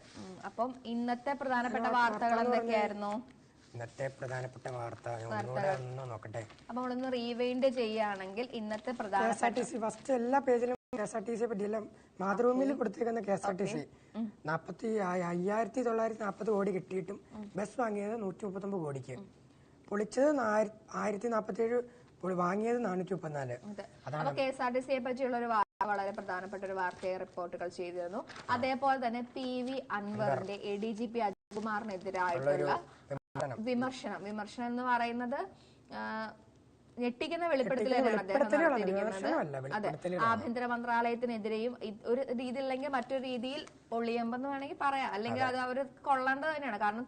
അപ്പം ഇന്നത്തെ പ്രധാനപ്പെട്ട വാർത്തകൾ എന്തൊക്കെയായിരുന്നു? ഇന്നത്തെ പ്രധാനപ്പെട്ട വാർത്ത നോക്കട്ടെ. അപ്പൊ നമ്മളൊന്ന് റീവൈൻഡ് ചെയ്യുകയാണെങ്കിൽ ഇന്നത്തെ KSRTC ഫസ്റ്റ് എല്ലാ പേജിലും KSRTCയെ പറ്റിയല്ല മാതൃഭൂമിയിൽ കൊടുത്തേക്കുന്ന KSRTC 5,940 കോടി കിട്ടിയിട്ടും ബസ് വാങ്ങിയത് 139 കോടിക്ക്, പൊളിച്ചത് 1047, വാങ്ങിയത് 434. അപ്പൊ KSRTCയെ പറ്റിയുള്ള ഒരു വളരെ പ്രധാനപ്പെട്ട ഒരു വാർത്തയെ റിപ്പോർട്ടുകൾ ചെയ്തിരുന്നു. അതേപോലെ തന്നെ PV അൻവറിന്റെ ADGP അജിത് കുമാറിനെതിരായിട്ടുള്ള വിമർശനം എന്ന് പറയുന്നത് ഞെട്ടിക്കുന്ന വെളിപ്പെടുത്തലാണ് അദ്ദേഹം നടത്തിയിരിക്കുന്നത്. അതെ, ആഭ്യന്തര മന്ത്രാലയത്തിനെതിരെയും ഒരു രീതിയിൽ അല്ലെങ്കിൽ മറ്റൊരു രീതിയിൽ പൊള്ളിയമ്പെന്ന് വേണമെങ്കിൽ പറയാം, അല്ലെങ്കിൽ അത് അവർ കൊള്ളേണ്ടത് തന്നെയാണ്. കാരണം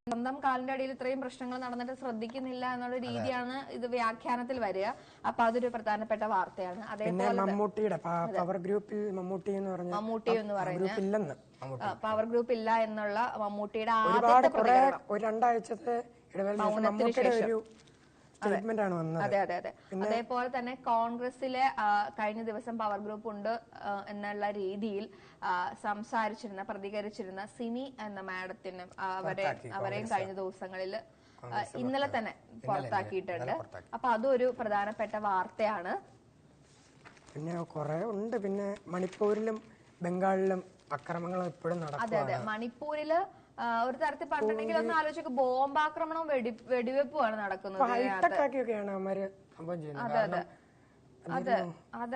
സ്വന്തം കാലിന്റെ അടിയിൽ ഇത്രയും പ്രശ്നങ്ങൾ നടന്നിട്ട് ശ്രദ്ധിക്കുന്നില്ല എന്നുള്ള രീതിയാണ് ഇത് വ്യാഖ്യാനത്തിൽ വരിക. അപ്പൊ അതൊരു പ്രധാനപ്പെട്ട വാർത്തയാണ്. അതേപോലെ മമ്മൂട്ടിയുടെ പവർ ഗ്രൂപ്പിൽ മമ്മൂട്ടി എന്ന് പറയുന്നത് പവർ ഗ്രൂപ്പ് ഇല്ല എന്നുള്ള മമ്മൂട്ടിയുടെ ഒരു 2 ആഴ്ചത്തെ മമ്മൂട്ടിയുടെ ഒരു സ്റ്റേറ്റ്മെന്റ് ആണ് വന്നത്. അതെ അതെ അതെ. അതേപോലെ തന്നെ കോൺഗ്രസിലെ കഴിഞ്ഞ ദിവസം പവർ ഗ്രൂപ്പ് ഉണ്ട് എന്നുള്ള രീതിയിൽ പ്രതികരിച്ചിരുന്ന സിനി എന്ന മാഡത്തിന് അവരെയും കഴിഞ്ഞ ദിവസങ്ങളിൽ ഇന്നലെ തന്നെ പുറത്താക്കിയിട്ടുണ്ട്. അപ്പൊ അതൊരു പ്രധാനപ്പെട്ട വാർത്തയാണ്. പിന്നെ കുറെ ഉണ്ട്. പിന്നെ മണിപ്പൂരിലും ബംഗാളിലും അക്രമങ്ങൾ ഇപ്പോഴും നടക്കും. അതെ അതെ. മണിപ്പൂരില് ഒരു തരത്തിൽ പറഞ്ഞിട്ടുണ്ടെങ്കിൽ ഒന്ന് ആലോചിച്ച് ബോംബാക്രമണവും വെടിവെപ്പുമാണ് നടക്കുന്നത്. ഹൈടെക് ആക്കിയൊക്കെയാണ് അവന്മാര് സംഭവം ചെയ്യുന്നത്.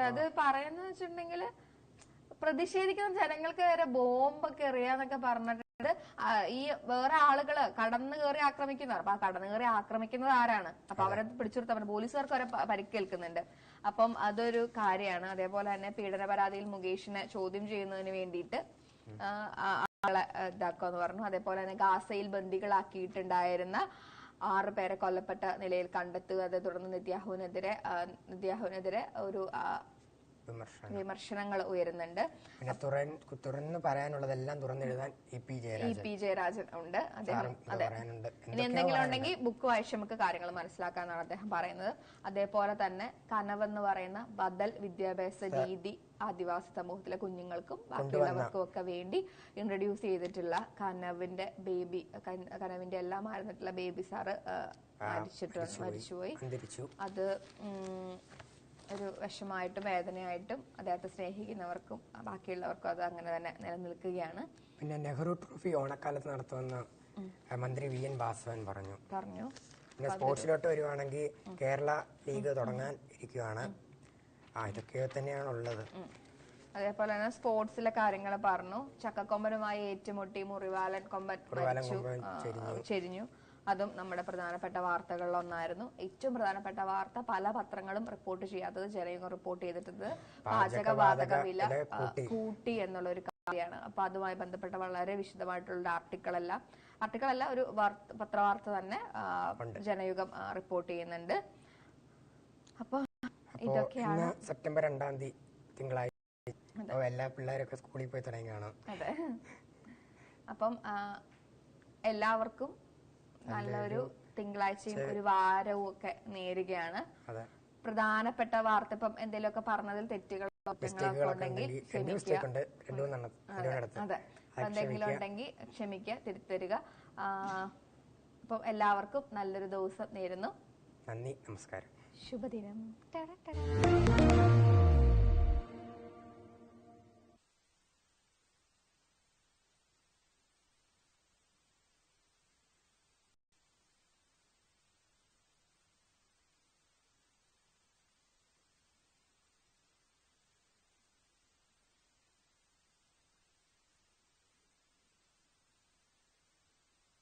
അത് പറയുന്ന വെച്ചിട്ടുണ്ടെങ്കിൽ പ്രതിഷേധിക്കുന്ന ജനങ്ങൾക്ക് വരെ ബോംബൊക്കെ എറിയാന്നൊക്കെ പറഞ്ഞിട്ടുണ്ട്. ഈ വേറെ ആളുകള് കടന്നു കയറി ആക്രമിക്കുന്നവർ. അപ്പൊ ആ കടന്നു കയറി ആക്രമിക്കുന്നത് ആരാണ്? അപ്പൊ അവരെ പിടിച്ചെടുത്താൽ പോലീസുകാർക്ക് വരെ പരിക്കേൽക്കുന്നുണ്ട്. അപ്പം അതൊരു കാര്യമാണ്. അതേപോലെ തന്നെ പീഡന പരാതിയിൽ മുകേഷിനെ ചോദ്യം ചെയ്യുന്നതിന് വേണ്ടിയിട്ട് ആളെ ഇതാക്കാന്ന് പറഞ്ഞു. അതേപോലെ തന്നെ ഗാസയിൽ ബന്ദികളാക്കിയിട്ടുണ്ടായിരുന്ന 6 പേരെ കൊല്ലപ്പെട്ട നിലയിൽ കണ്ടെത്തുക. അതേ തുടർന്ന് നെതന്യാഹുവിനെതിരെ ഒരു വിമർശനങ്ങൾ ഉയരുന്നുണ്ട്. പിന്നെ തുറന്ന് പറയാനുള്ളതെല്ലാം തുറന്നെഴുതാൻ ഇ പി ജയരാജൻ ഉണ്ട്. അദ്ദേഹം ഇനി എന്തെങ്കിലും ഉണ്ടെങ്കിൽ ബുക്ക് വായിച്ച് നമുക്ക് കാര്യങ്ങൾ മനസ്സിലാക്കാന്നാണ് അദ്ദേഹം പറയുന്നത്. അതേപോലെ തന്നെ കനവെന്ന് പറയുന്ന ബദൽ വിദ്യാഭ്യാസ രീതി ആദിവാസി സമൂഹത്തിലെ കുഞ്ഞുങ്ങൾക്കും ബാക്കിയുള്ളവർക്കും ഒക്കെ വേണ്ടി ഇൻട്രൊഡ്യൂസ് ചെയ്തിട്ടുള്ള കനവിന്റെ എല്ലാം ആയിരുന്നിട്ടുള്ള ബേബി സാറ് മരിച്ചുപോയി. അത് ഒരു വിഷമായിട്ടും വേദനയായിട്ടും അദ്ദേഹത്തെ സ്നേഹിക്കുന്നവർക്കും ബാക്കിയുള്ളവർക്കും അത് അങ്ങനെ തന്നെ നിലനിൽക്കുകയാണ്. പിന്നെ നെഹ്റു ട്രോഫി ഓണക്കാലത്ത് നടത്തുമെന്ന് മന്ത്രി വി എൻ വാസവൻ പറഞ്ഞു. പിന്നെ സ്പോർട്സിലോട്ട് വരുവാണെങ്കിൽ കേരള ലീഗ് തുടങ്ങാൻ ഇരിക്കുകയാണ്. ഇതൊക്കെ തന്നെയാണുള്ളത്. അതേപോലെ തന്നെ സ്പോർട്സിലെ കാര്യങ്ങൾ പറഞ്ഞു. ചക്കക്കൊമ്പനുമായി ഏറ്റുമുട്ടി മുറിവാലൻ കൊമ്പൻ ചെരിഞ്ഞു. അതും നമ്മുടെ പ്രധാനപ്പെട്ട വാർത്തകളിലൊന്നായിരുന്നു. ഏറ്റവും പ്രധാനപ്പെട്ട വാർത്ത പല പത്രങ്ങളും റിപ്പോർട്ട് ചെയ്യാത്തത് ജനയുഗം റിപ്പോർട്ട് ചെയ്തിട്ടത് പാചകവാതക വില കൂട്ടി എന്നുള്ള ഒരു കാര്യമാണ്. അപ്പൊ അതുമായി ബന്ധപ്പെട്ട വളരെ വിശദമായിട്ടുള്ള ആർട്ടിക്കിളല്ല ഒരു പത്രവാർത്ത തന്നെ ജനയുഗം റിപ്പോർട്ട് ചെയ്യുന്നുണ്ട്. അപ്പൊ ഇതൊക്കെയാണ് സെപ്റ്റംബർ 2-ാം തീയതി തിങ്കളാഴ്ച എല്ലാ പിള്ളേരൊക്കെ സ്കൂളിൽ പോയി തുടങ്ങിയാണ്. അതെ. അപ്പം എല്ലാവർക്കും നല്ലൊരു തിങ്കളാഴ്ചയും ഒരു വാരവും ഒക്കെ നേരുകയാണ്. പ്രധാനപ്പെട്ട വാർത്ത ഇപ്പം എന്തെങ്കിലുമൊക്കെ പറഞ്ഞതിൽ തെറ്റുകളൊക്കെ ഉണ്ടെങ്കിൽ ക്ഷമിക്കുക. അതെ, എന്തെങ്കിലും ഉണ്ടെങ്കിൽ ക്ഷമിക്കുക, തിരുത്തരുക. അപ്പം എല്ലാവർക്കും നല്ലൊരു ദിവസം നേരുന്നു. നന്ദി, നമസ്കാരം, ശുഭദിനം.